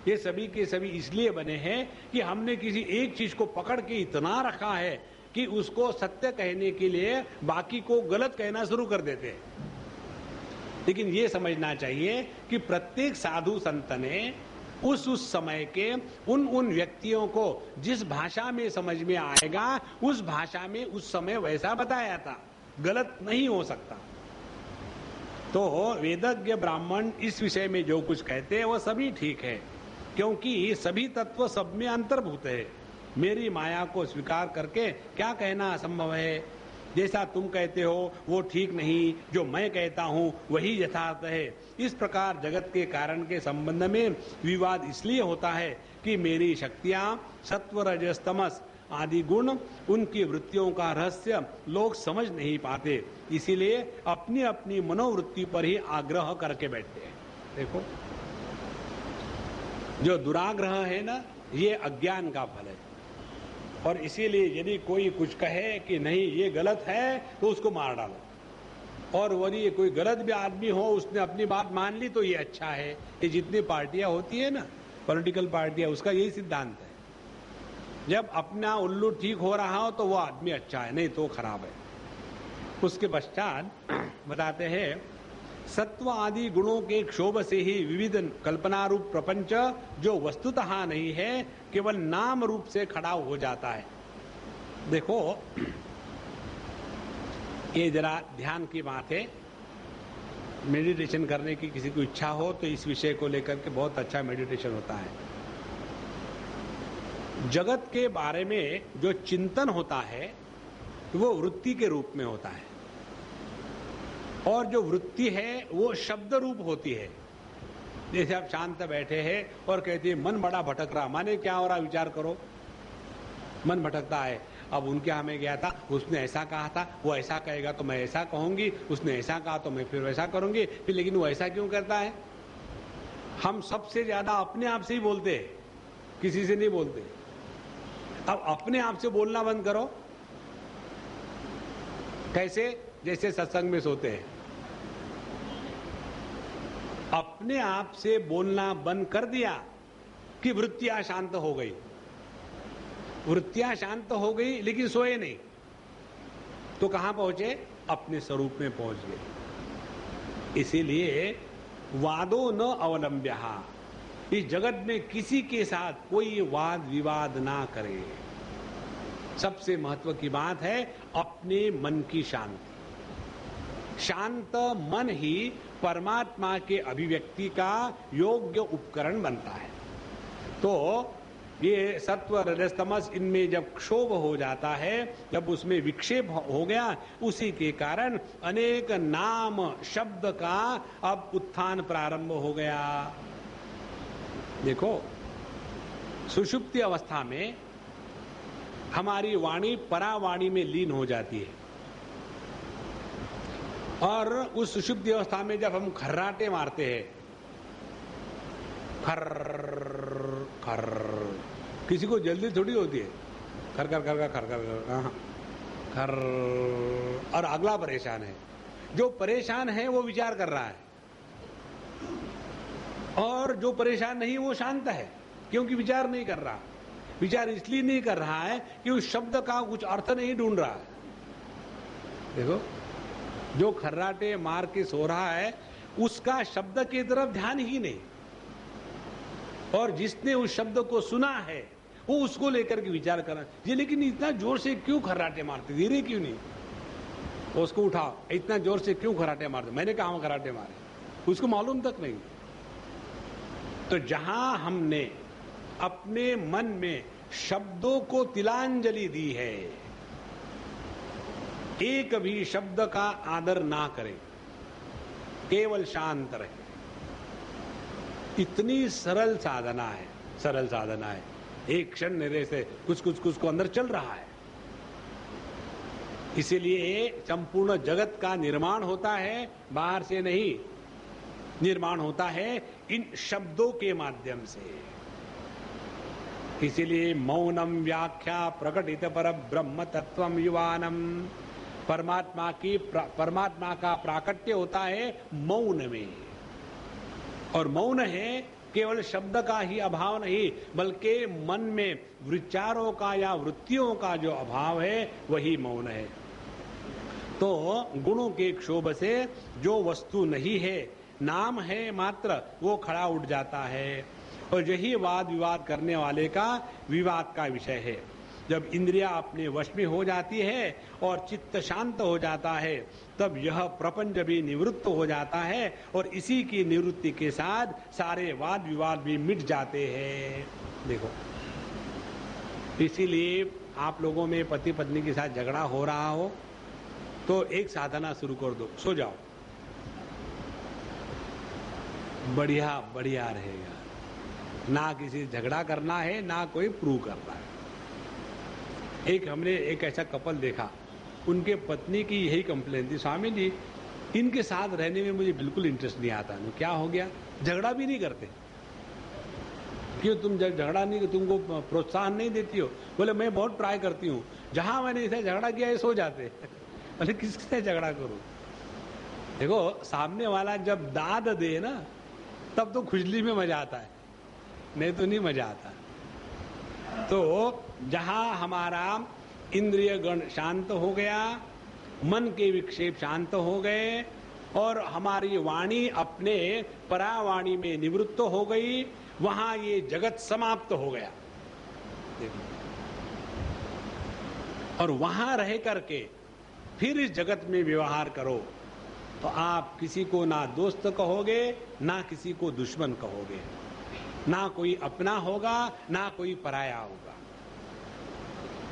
ये सभी के सभी इसलिए बने हैं कि हमने किसी एक चीज को पकड़ के इतना रखा है कि उसको सत्य कहने के लिए बाकी को गलत कहना शुरू कर देते हैं। लेकिन ये समझना चाहिए कि प्रत्येक साधु संत ने उस समय के उन व्यक्तियों को जिस भाषा में समझ में आएगा उस भाषा में उस समय वैसा बताया था, गलत नहीं हो सकता। तो वेदज्ञ ब्राह्मण इस विषय में जो कुछ कहते हैं वो सभी ठीक है, क्योंकि सभी तत्व सब में अंतर्भूत है। मेरी माया को स्वीकार करके क्या कहना असंभव है। जैसा तुम कहते हो वो ठीक नहीं, जो मैं कहता हूं वही यथार्थ है। इस प्रकार जगत के कारण के संबंध में विवाद इसलिए होता है कि मेरी शक्तियां सत्व रजस तमस आदि गुण, उनकी वृत्तियों का रहस्य लोग समझ नहीं पाते, इसीलिए अपनी अपनी मनोवृत्ति पर ही आग्रह करके बैठते हैं। देखो, जो दुराग्रह है ना, ये अज्ञान का फल है। और इसीलिए यदि कोई कुछ कहे कि नहीं ये गलत है तो उसको मार डालो, और यदि कोई गलत भी आदमी हो उसने अपनी बात मान ली तो ये अच्छा है। ये जितनी पार्टियां होती है ना, पॉलिटिकल पार्टियां, उसका यही सिद्धांत है। जब अपना उल्लू ठीक हो रहा हो तो वो आदमी अच्छा है, नहीं तो खराब है। उसके पश्चात बताते हैं, सत्व आदि गुणों के क्षोभ से ही विविध कल्पना रूप प्रपंच जो वस्तुतः नहीं है, केवल नाम रूप से खड़ा हो जाता है। देखो, ये जरा ध्यान की बात है। मेडिटेशन करने की किसी को इच्छा हो तो इस विषय को लेकर के बहुत अच्छा मेडिटेशन होता है। जगत के बारे में जो चिंतन होता है वो वृत्ति के रूप में होता है, और जो वृत्ति है वो शब्द रूप होती है। जैसे आप शांत बैठे हैं और कहते हैं मन बड़ा भटक रहा, माने क्या हो रहा, विचार करो। मन भटकता है। अब उनके यहाँ में गया था, उसने ऐसा कहा था, वो ऐसा कहेगा तो मैं ऐसा कहूंगी, उसने ऐसा कहा तो मैं फिर वैसा करूंगी, फिर लेकिन वो ऐसा क्यों करता है? हम सबसे ज्यादा अपने आप से ही बोलते हैं, किसी से नहीं बोलते। अब अपने आप से बोलना बंद करो। कैसे? जैसे सत्संग में सोते हैं, अपने आप से बोलना बंद कर दिया कि वृत्तियां शांत हो गई। वृत्तियां शांत हो गई लेकिन सोए नहीं, तो कहां पहुंचे? अपने स्वरूप में पहुंच गए। इसीलिए वादो न अवलंब्यः, इस जगत में किसी के साथ कोई वाद विवाद ना करे। सबसे महत्व की बात है अपने मन की शांति। शांत मन ही परमात्मा के अभिव्यक्ति का योग्य उपकरण बनता है। तो ये सत्व रजस तमस, इनमें जब क्षोभ हो जाता है, जब उसमें विक्षेप हो गया, उसी के कारण अनेक नाम शब्द का अब उत्थान प्रारंभ हो गया। देखो, सुषुप्ति अवस्था में हमारी वाणी परावाणी में लीन हो जाती है, और उस सुषुप्ति अवस्था में जब हम खर्राटे मारते हैं, खर खर, किसी को जल्दी थोड़ी होती है, खर खर खर खर खर खर, और अगला परेशान है। जो परेशान है वो विचार कर रहा है, और जो परेशान नहीं वो शांत है, क्योंकि विचार नहीं कर रहा। विचार इसलिए नहीं कर रहा है कि उस शब्द का कुछ अर्थ नहीं ढूंढ रहा है। देखो, जो खर्राटे मार के सो रहा है उसका शब्द की तरफ ध्यान ही नहीं, और जिसने उस शब्द को सुना है वो उसको लेकर के विचार कर रहा है। ये लेकिन इतना जोर से क्यों खर्राटे मारते, धीरे क्यों नहीं? उसको उठाओ, इतना जोर से क्यों खर्राटे मारते? मैंने कहा खर्राटे मारे, उसको मालूम तक नहीं। तो जहां हमने अपने मन में शब्दों को तिलांजलि दी है, एक भी शब्द का आदर ना करें, केवल शांत रहे, इतनी सरल साधना है, सरल साधना है। एक क्षण मेरे से कुछ कुछ कुछ को अंदर चल रहा है। इसीलिए संपूर्ण जगत का निर्माण होता है बाहर से नहीं, निर्माण होता है इन शब्दों के माध्यम से। इसीलिए मौनम व्याख्या प्रकटित पर ब्रह्म तत्वम युवानम, परमात्मा का प्राकट्य होता है मौन में। और मौन है केवल शब्द का ही अभाव नहीं, बल्कि मन में विचारों का या वृत्तियों का जो अभाव है वही मौन है। तो गुणों के क्षोभ से जो वस्तु नहीं है, नाम है मात्र, वो खड़ा उठ जाता है, और यही वाद विवाद करने वाले का विवाद का विषय है। जब इंद्रियां अपने वश में हो जाती है और चित्त शांत हो जाता है, तब यह प्रपंच भी निवृत्त हो जाता है, और इसी की निवृत्ति के साथ सारे वाद विवाद भी मिट जाते हैं। देखो, इसीलिए आप लोगों में पति पत्नी के साथ झगड़ा हो रहा हो तो एक साधना शुरू कर दो, सो जाओ, बढ़िया बढ़िया रहेगा। ना किसी झगड़ा करना है, ना कोई प्रूव करना है। हमने एक ऐसा कपल देखा, उनके पत्नी की यही कंप्लेन थी, स्वामी जी इनके साथ रहने में मुझे बिल्कुल इंटरेस्ट नहीं आता। क्या हो गया? झगड़ा भी नहीं करते। क्यों तुम झगड़ा नहीं, तुमको प्रोत्साहन नहीं देती हो? बोले मैं बहुत ट्राई करती हूँ, जहां मैंने इसे झगड़ा किया है सो जाते। बोले किससे झगड़ा करूं? देखो, सामने वाला जब दाद दे ना, तब तो खुजली में मजा आता है, नहीं तो नहीं मजा आता। तो जहां हमारा इंद्रिय गण शांत हो गया, मन के विक्षेप शांत हो गए, और हमारी वाणी अपने परावाणी में निवृत्त हो गई, वहां ये जगत समाप्त हो गया। देखो, और वहां रह करके फिर इस जगत में व्यवहार करो तो आप किसी को ना दोस्त कहोगे, ना किसी को दुश्मन कहोगे, ना कोई अपना होगा, ना कोई पराया होगा।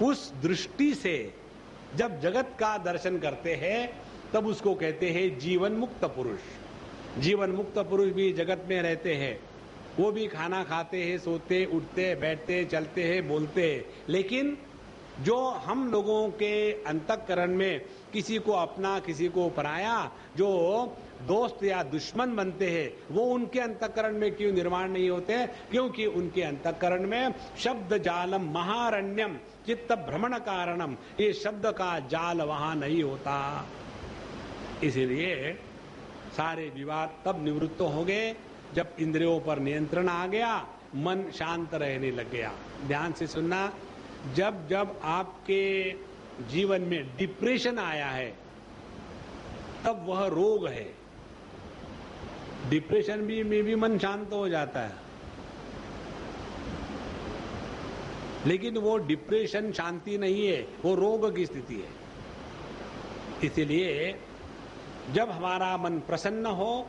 उस दृष्टि से जब जगत का दर्शन करते हैं तब उसको कहते हैं जीवन मुक्त पुरुष। जीवन मुक्त पुरुष भी जगत में रहते हैं, वो भी खाना खाते हैं, सोते, उठते, बैठते, चलते हैं, बोलते हैं, लेकिन जो हम लोगों के अंतःकरण में किसी को अपना, किसी को पराया, जो दोस्त या दुश्मन बनते हैं, वो उनके अंतःकरण में क्यों निर्माण नहीं होते? क्योंकि उनके अंतःकरण में शब्द जालम महारण्यम चित्त भ्रमण कारणम, ये शब्द का जाल वहां नहीं होता। इसलिए सारे विवाद तब निवृत्त हो गए जब इंद्रियों पर नियंत्रण आ गया, मन शांत रहने लग गया। ध्यान से सुनना, जब जब आपके जीवन में डिप्रेशन आया है तब वह रोग है। डिप्रेशन में भी मन शांत हो जाता है, लेकिन वो डिप्रेशन शांति नहीं है, वो रोग की स्थिति है। इसलिए जब हमारा मन प्रसन्न हो,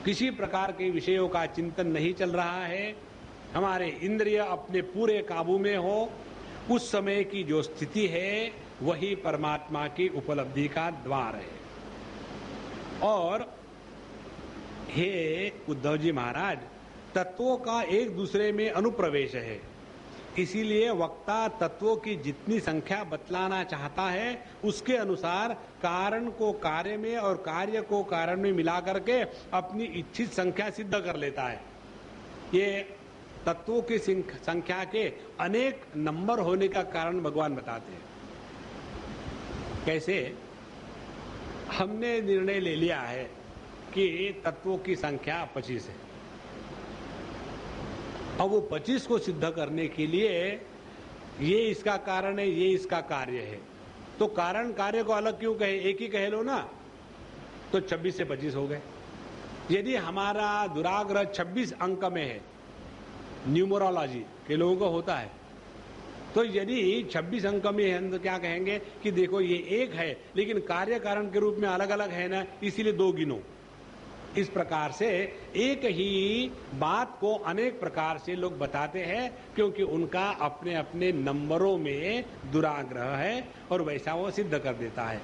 किसी प्रकार के विषयों का चिंतन नहीं चल रहा है, हमारे इंद्रिय अपने पूरे काबू में हो, उस समय की जो स्थिति है वही परमात्मा की उपलब्धि का द्वार है। और हे उद्धव जी महाराज, तत्वों का एक दूसरे में अनुप्रवेश है, इसीलिए वक्ता तत्वों की जितनी संख्या बतलाना चाहता है उसके अनुसार कारण को कार्य में और कार्य को कारण में मिला करके अपनी इच्छित संख्या सिद्ध कर लेता है। ये तत्वों की संख्या के अनेक नंबर होने का कारण भगवान बताते हैं। कैसे? हमने निर्णय ले लिया है कि तत्वों की संख्या 25 है, अब वो 25 को सिद्ध करने के लिए ये इसका कारण है, ये इसका कार्य है, तो कारण कार्य को अलग क्यों कहे, एक ही कह लो ना, तो 26 से 25 हो गए। यदि हमारा दुराग्रह 26 अंक में है, न्यूमरोलॉजी के लोगों को होता है, तो यदि 26 अंक में है तो क्या कहेंगे कि देखो ये एक है लेकिन कार्य कारण के रूप में अलग अलग है ना, इसीलिए 2 गिनो। इस प्रकार से एक ही बात को अनेक प्रकार से लोग बताते हैं, क्योंकि उनका अपने अपने नंबरों में दुराग्रह है और वैसा वो सिद्ध कर देता है।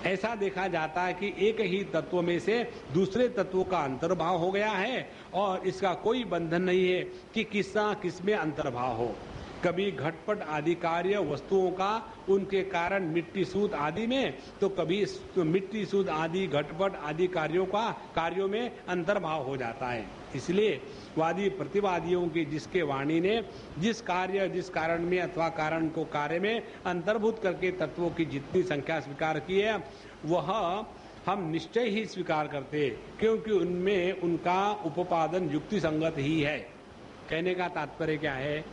ऐसा देखा जाता है कि एक ही तत्व में से दूसरे तत्वों का अंतर्भाव हो गया है और इसका कोई बंधन नहीं है कि किसमें अंतर्भाव हो। कभी घटपट आदि कार्य वस्तुओं का उनके कारण मिट्टी सूत आदि में, तो कभी मिट्टी सूत आदि घटपट आदि कार्यों में अंतर्भाव हो जाता है। इसलिए वादी प्रतिवादियों की जिसके वाणी ने जिस कार्य जिस कारण में अथवा कारण को कार्य में अंतर्भूत करके तत्वों की जितनी संख्या स्वीकार की है वह हम निश्चय ही स्वीकार करते, क्योंकि उनमें उनका उपादान युक्ति संगत ही है। कहने का तात्पर्य क्या है?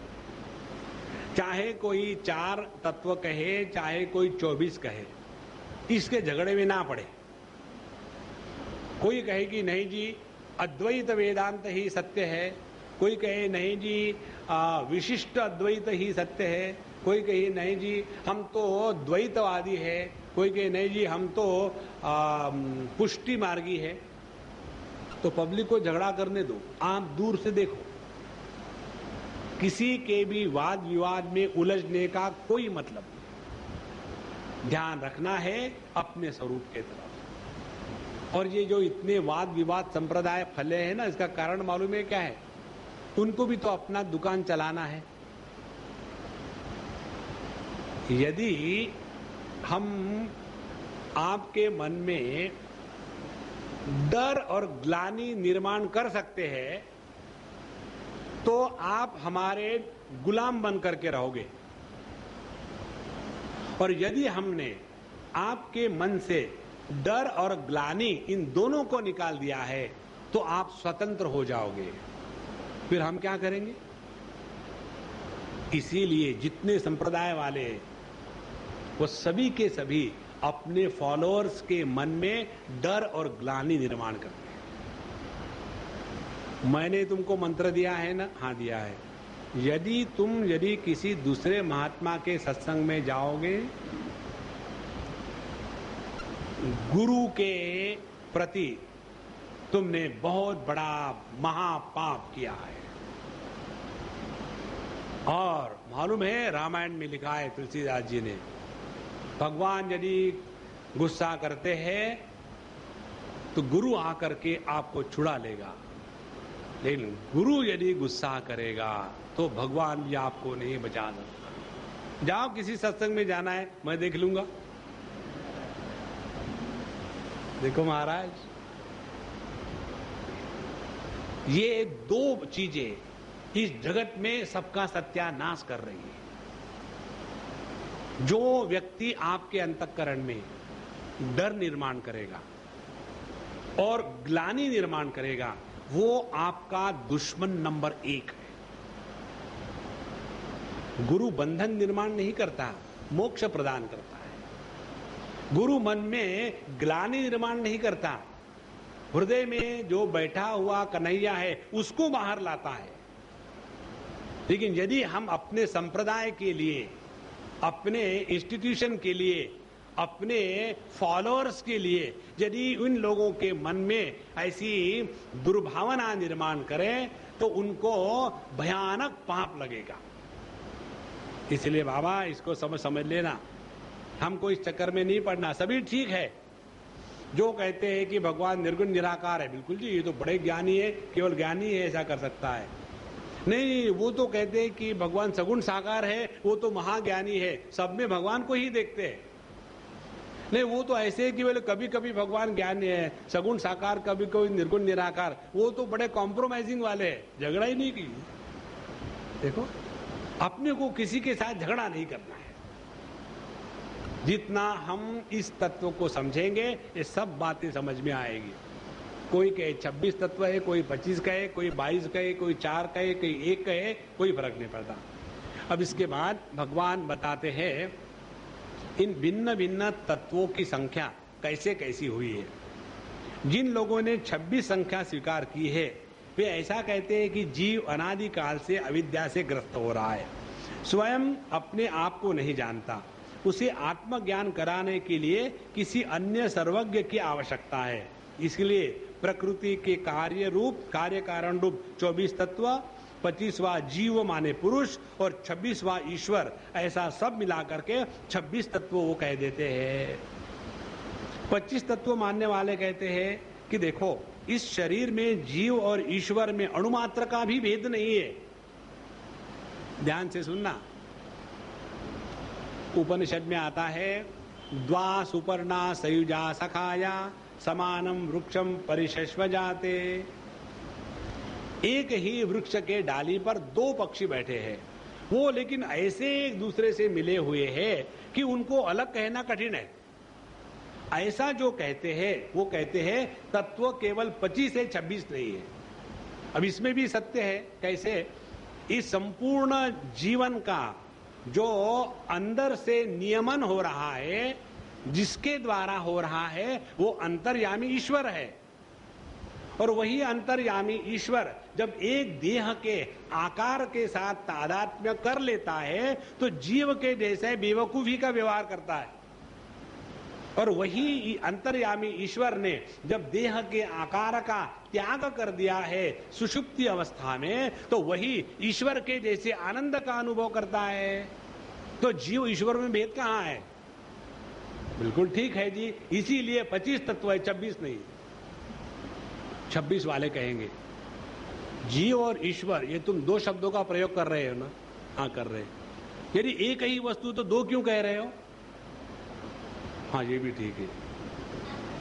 चाहे कोई 4 तत्व कहे, चाहे कोई 24 कहे, इसके झगड़े में ना पड़े। कोई कहे कि नहीं जी अद्वैत वेदांत ही सत्य है, कोई कहे नहीं जी विशिष्ट अद्वैत ही सत्य है, कोई कहे नहीं जी हम तो द्वैतवादी है, कोई कहे नहीं जी हम तो पुष्टि मार्गी है। तो पब्लिक को झगड़ा करने दो, आप दूर से देखो। किसी के भी वाद विवाद में उलझने का कोई मतलब नहीं। ध्यान रखना है अपने स्वरूप के तरफ। और ये जो इतने वाद विवाद संप्रदाय फैले हैं ना, इसका कारण मालूम है क्या है? उनको भी तो अपना दुकान चलाना है। यदि हम आपके मन में डर और ग्लानि निर्माण कर सकते हैं तो आप हमारे गुलाम बन करके रहोगे, और यदि हमने आपके मन से डर और ग्लानि इन दोनों को निकाल दिया है तो आप स्वतंत्र हो जाओगे। फिर हम क्या करेंगे? इसीलिए जितने संप्रदाय वाले वो सभी के सभी अपने फॉलोअर्स के मन में डर और ग्लानि निर्माण करते हैं। मैंने तुमको मंत्र दिया है ना? हाँ दिया है। यदि किसी दूसरे महात्मा के सत्संग में जाओगे, गुरु के प्रति तुमने बहुत बड़ा महापाप किया है। और मालूम है, रामायण में लिखा है तुलसीदास जी ने, भगवान यदि गुस्सा करते हैं तो गुरु आकर के आपको छुड़ा लेगा, लेकिन गुरु यदि गुस्सा करेगा तो भगवान भी आपको नहीं बचा सकता। जाओ, किसी सत्संग में जाना है, मैं देख लूंगा। देखो महाराज, ये दो चीजें इस जगत में सबका सत्यानाश कर रही है। जो व्यक्ति आपके अंतःकरण में डर निर्माण करेगा और ग्लानि निर्माण करेगा, वो आपका दुश्मन नंबर 1 है। गुरु बंधन निर्माण नहीं करता, मोक्ष प्रदान करता है। गुरु मन में ग्लानि निर्माण नहीं करता, हृदय में जो बैठा हुआ कन्हैया है उसको बाहर लाता है। लेकिन यदि हम अपने संप्रदाय के लिए, अपने इंस्टीट्यूशन के लिए, अपने फॉलोअर्स के लिए यदि उन लोगों के मन में ऐसी दुर्भावना निर्माण करें तो उनको भयानक पाप लगेगा। इसलिए बाबा, इसको समझ लेना, हमको इस चक्कर में नहीं पड़ना। सभी ठीक है, जो कहते हैं कि भगवान निर्गुण निराकार है, बिल्कुल जी, ये तो बड़े ज्ञानी है, केवल ज्ञानी है ऐसा कर सकता है। नहीं, वो तो कहते हैं कि भगवान सगुण साकार है, वो तो महाज्ञानी है, सब में भगवान को ही देखते हैं। नहीं, वो तो ऐसे है कि बोले कभी कभी भगवान ज्ञानी है, सगुण साकार, कभी कभी निर्गुण निराकार, वो तो बड़े कॉम्प्रोमाइजिंग वाले हैं, झगड़ा ही नहीं की। देखो, अपने को किसी के साथ झगड़ा नहीं करना है। जितना हम इस तत्व को समझेंगे, ये सब बातें समझ में आएगी। कोई कहे 26 तत्व है, कोई 25 कहे, कोई 22 कहे, कोई 4 कहे, कोई 1 कहे, कोई फर्क नहीं पड़ता। अब इसके बाद भगवान बताते हैं इन भिन्न भिन्न तत्वों की संख्या कैसे कैसी हुई है। जिन लोगों ने 26 संख्या स्वीकार की है, वे ऐसा कहते हैं कि जीव अनादि काल से अविद्या से ग्रस्त हो रहा है, स्वयं अपने आप को नहीं जानता, उसे आत्मज्ञान कराने के लिए किसी अन्य सर्वज्ञ की आवश्यकता है। इसलिए प्रकृति के कार्य कारण रूप 24 तत्व, 25वां जीव माने पुरुष और 26वां ईश्वर, ऐसा सब मिलाकर के 26 तत्व वो कह देते हैं। 25 तत्व मानने वाले कहते हैं कि देखो, इस शरीर में जीव और ईश्वर में अणुमात्र का भी भेद नहीं है। ध्यान से सुनना, उपनिषद में आता है, द्वा सुपर्णा सयुजा सखाया समानम वृक्षम परिशस्व जाते। एक ही वृक्ष के डाली पर 2 पक्षी बैठे हैं, वो लेकिन ऐसे एक दूसरे से मिले हुए हैं कि उनको अलग कहना कठिन है। ऐसा जो कहते हैं वो कहते हैं तत्व केवल 25 से 26 नहीं है। अब इसमें भी सत्य है। कैसे? इस संपूर्ण जीवन का जो अंदर से नियमन हो रहा है, जिसके द्वारा हो रहा है, वो अंतर्यामी ईश्वर है। और वही अंतर्यामी ईश्वर जब एक देह के आकार के साथ तादात्म्य कर लेता है तो जीव के जैसे बेवकूफी का व्यवहार करता है। और वही अंतर्यामी ईश्वर ने जब देह के आकार का त्याग कर दिया है सुषुप्ति अवस्था में, तो वही ईश्वर के जैसे आनंद का अनुभव करता है। तो जीव ईश्वर में भेद कहां है? बिल्कुल ठीक है जी, इसीलिए 25 तत्व है, 26 नहीं। 26 वाले कहेंगे जीव और ईश्वर, ये तुम 2 शब्दों का प्रयोग कर रहे हो ना? हाँ, कर रहे। यदि एक ही वस्तु तो 2 क्यों कह रहे हो? हाँ, ये भी ठीक है।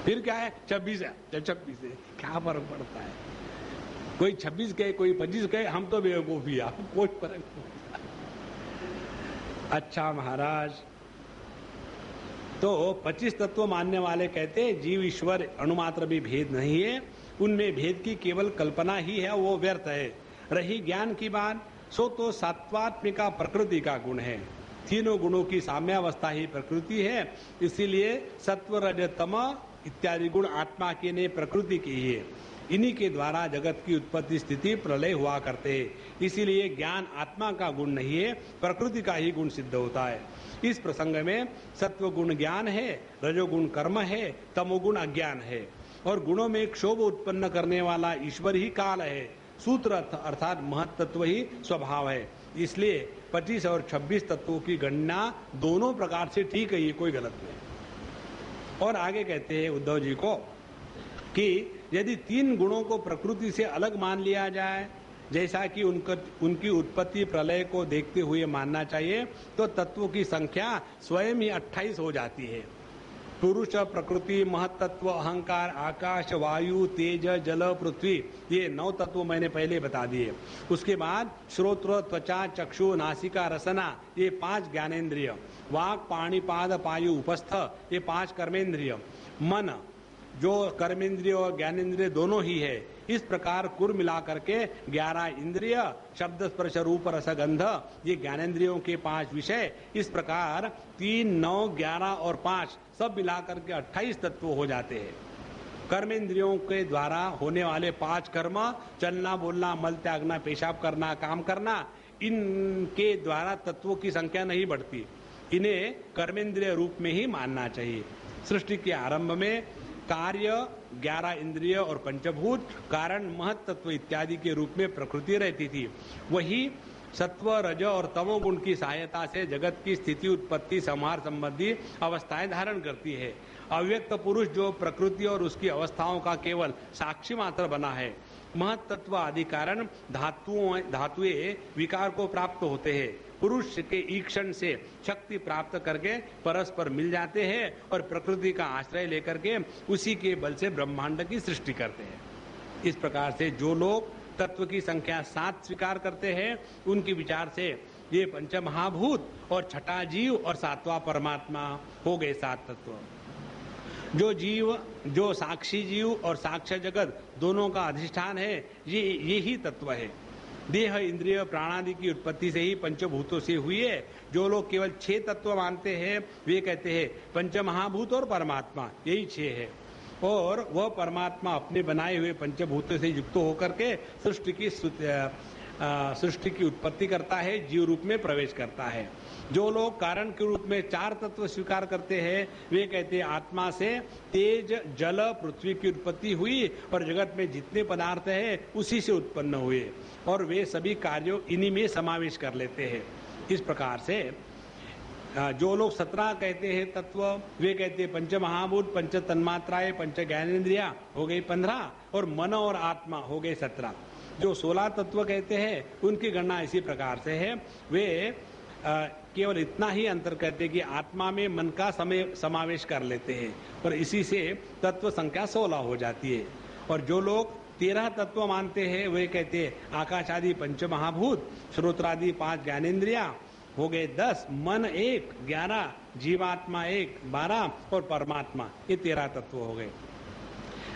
फिर क्या है? 26 है, जब 26 है क्या फर्क पड़ता है? कोई 26 कहे, कोई 25 कहे, हम तो बेवकूफी, कोई फर्क नहीं। अच्छा महाराज, तो 25 तत्व मानने वाले कहते हैं जीव ईश्वर अणुमात्र भी भेद नहीं है, उनमें भेद की केवल कल्पना ही है, वो व्यर्थ है। रही ज्ञान की बात, सो तो सात्वात्मिका प्रकृति का गुण है। तीनों गुणों की साम्यावस्था ही प्रकृति है, इसीलिए सत्व रज तम इत्यादि गुण आत्मा के ने प्रकृति की है। इन्हीं के द्वारा जगत की उत्पत्ति स्थिति प्रलय हुआ करते हैं। इसीलिए ज्ञान आत्मा का गुण नहीं है, प्रकृति का ही गुण सिद्ध होता है। इस प्रसंग में सत्व गुण ज्ञान है, रजोगुण कर्म है, तमोगुण अज्ञान है और गुणों में क्षोभ उत्पन्न करने वाला ईश्वर ही काल है। सूत्र अर्थात महत्त्व ही स्वभाव है। इसलिए 25 और 26 तत्वों की गणना दोनों प्रकार से ठीक है, ये कोई गलत नहीं। और आगे कहते हैं उद्धव जी को कि यदि 3 गुणों को प्रकृति से अलग मान लिया जाए, जैसा कि उनकी उत्पत्ति प्रलय को देखते हुए मानना चाहिए, तो तत्वों की संख्या स्वयं ही 28 हो जाती है। पुरुष, प्रकृति, महत्त्व, अहंकार, आकाश, वायु, तेज, जल, पृथ्वी, ये 9 तत्व मैंने पहले बता दिए। उसके बाद श्रोत्र, त्वचा, चक्षु, नासिका, रसना, ये 5 ज्ञानेंद्रिय, वाक्, पाणि, पाद, पायु, उपस्थ, ये 5 कर्मेंद्रिय, मन जो कर्मेंद्रिय और ज्ञानेंद्रिय दोनों ही है। इस प्रकार कुल मिलाकर के 11 इंद्रिय, शब्द, स्पर्श, रूप, रस, गंध, ये ज्ञानेंद्रियों के 5 विषय। इस प्रकार 3, 9, 11 और 5 सब मिलाकर के 28 तत्व हो जाते हैं। कर्मेंद्रियों के द्वारा होने वाले 5 कर्म, चलना, बोलना, मल त्यागना, पेशाब करना, काम करना, इनके द्वारा तत्वों की संख्या नहीं बढ़ती। इन्हें कर्मेंद्रिय रूप में ही मानना चाहिए। सृष्टि के आरंभ में कार्य, 11 इंद्रिय और पंचभूत, कारण, महत्त्व इत्यादि के रूप में प्रकृति रहती थी। वही सत्व, रज और तमोगुण की सहायता से जगत की स्थिति, उत्पत्ति, संहार संबंधी अवस्थाएं धारण करती है। अव्यक्त पुरुष जो प्रकृति और उसकी अवस्थाओं का केवल साक्षी मात्र बना है। महत्त्व आदि कारण धातुएं विकार को प्राप्त होते हैं। पुरुष के ईक्षण से शक्ति प्राप्त करके परस्पर मिल जाते हैं और प्रकृति का आश्रय लेकर के उसी के बल से ब्रह्मांड की सृष्टि करते हैं। इस प्रकार से जो लोग तत्व की संख्या 7 स्वीकार करते हैं, उनके विचार से ये पंचमहाभूत और छठा जीव और 7वां परमात्मा हो गए 7 तत्व। जो जीव, जो साक्षी जीव और साक्ष्य जगत दोनों का अधिष्ठान है, ये ही तत्व है। देह, इंद्रिय, प्राणादि की उत्पत्ति से ही पंचभूतों से हुई है। जो लोग केवल 6 तत्व मानते हैं, वे कहते हैं पंचमहाभूत और परमात्मा, यही 6 है। और वह परमात्मा अपने बनाए हुए पंचभूतों से युक्त होकर के सृष्टि की उत्पत्ति करता है, जीव रूप में प्रवेश करता है। जो लोग कारण के रूप में 4 तत्व स्वीकार करते हैं, वे कहते हैं आत्मा से तेज, जल, पृथ्वी की उत्पत्ति हुई और जगत में जितने पदार्थ हैं उसी से उत्पन्न हुए और वे सभी कार्यों इन्हीं में समावेश कर लेते हैं। इस प्रकार से जो लोग 17 कहते हैं तत्व, वे कहते हैं पंचमहाभूत, पंच तन्मात्राएं, पंच ज्ञानेंद्रिया हो गई 15 और मन और आत्मा हो गए 17। जो 16 तत्व कहते हैं उनकी गणना इसी प्रकार से है। वे केवल इतना ही अंतर कहते हैं कि आत्मा में मन का समावेश कर लेते हैं और इसी से तत्व संख्या 16 हो जाती है। और जो लोग 13 तत्व मानते हैं, वे कहते हैं आकाश आदि पंचमहाभूत, श्रोत्रादि 5 ज्ञानेंद्रिया हो गए 10, मन 1, 11, जीवात्मा 1, 12 और परमात्मा, ये 13 तत्व हो गए।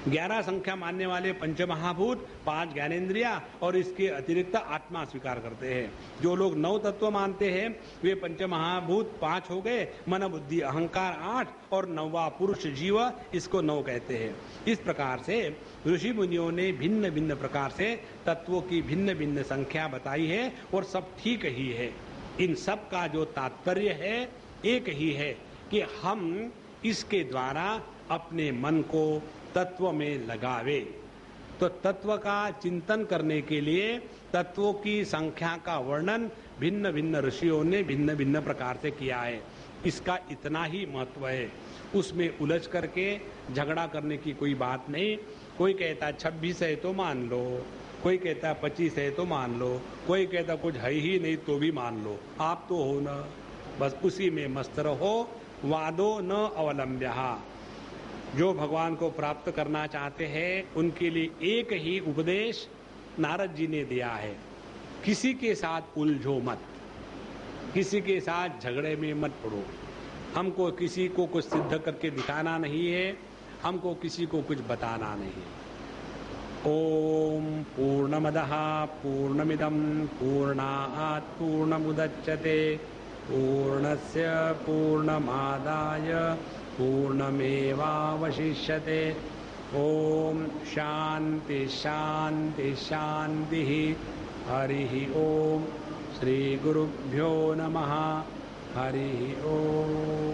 11 संख्या मानने वाले पंचमहाभूत, 5 ज्ञानेंद्रिया और इसके अतिरिक्त आत्मा स्वीकार करते हैं। जो लोग 9 तत्व मानते हैं, वे पंचमहाभूत 5 हो गए, मन, बुद्धि, अहंकार 8 और 9वां पुरुष जीव, इसको 9 कहते हैं। इस प्रकार से ऋषि मुनियों ने भिन्न भिन्न प्रकार से तत्वों की भिन्न भिन्न संख्या बताई है और सब ठीक ही है। इन सब का जो तात्पर्य है एक ही है कि हम इसके द्वारा अपने मन को तत्व में लगावे। तो तत्व का चिंतन करने के लिए तत्वों की संख्या का वर्णन भिन्न भिन्न ऋषियों ने भिन्न भिन्न प्रकार से किया है। इसका इतना ही महत्व है, उसमें उलझ करके झगड़ा करने की कोई बात नहीं। कोई कहता 26 है तो मान लो, कोई कहता 25 है तो मान लो, कोई कहता कुछ है ही नहीं तो भी मान लो, आप तो हो ना, बस उसी में मस्त रहो। वादो न अवलंब्यः। जो भगवान को प्राप्त करना चाहते हैं उनके लिए एक ही उपदेश नारद जी ने दिया है, किसी के साथ उलझो मत, किसी के साथ झगड़े में मत पड़ो। हमको किसी को कुछ सिद्ध करके दिखाना नहीं है, हमको किसी को कुछ बताना नहीं है। ओम पूर्णमदः पूर्णमिदं पूर्णात् पूर्णमुदच्यते पूर्णस्य पूर्णमादाय पूर्णमेवावशिष्यते। ओम शांति शांति शांति। हरि ओम। श्री गुरुभ्यो नमः। हरि ओम।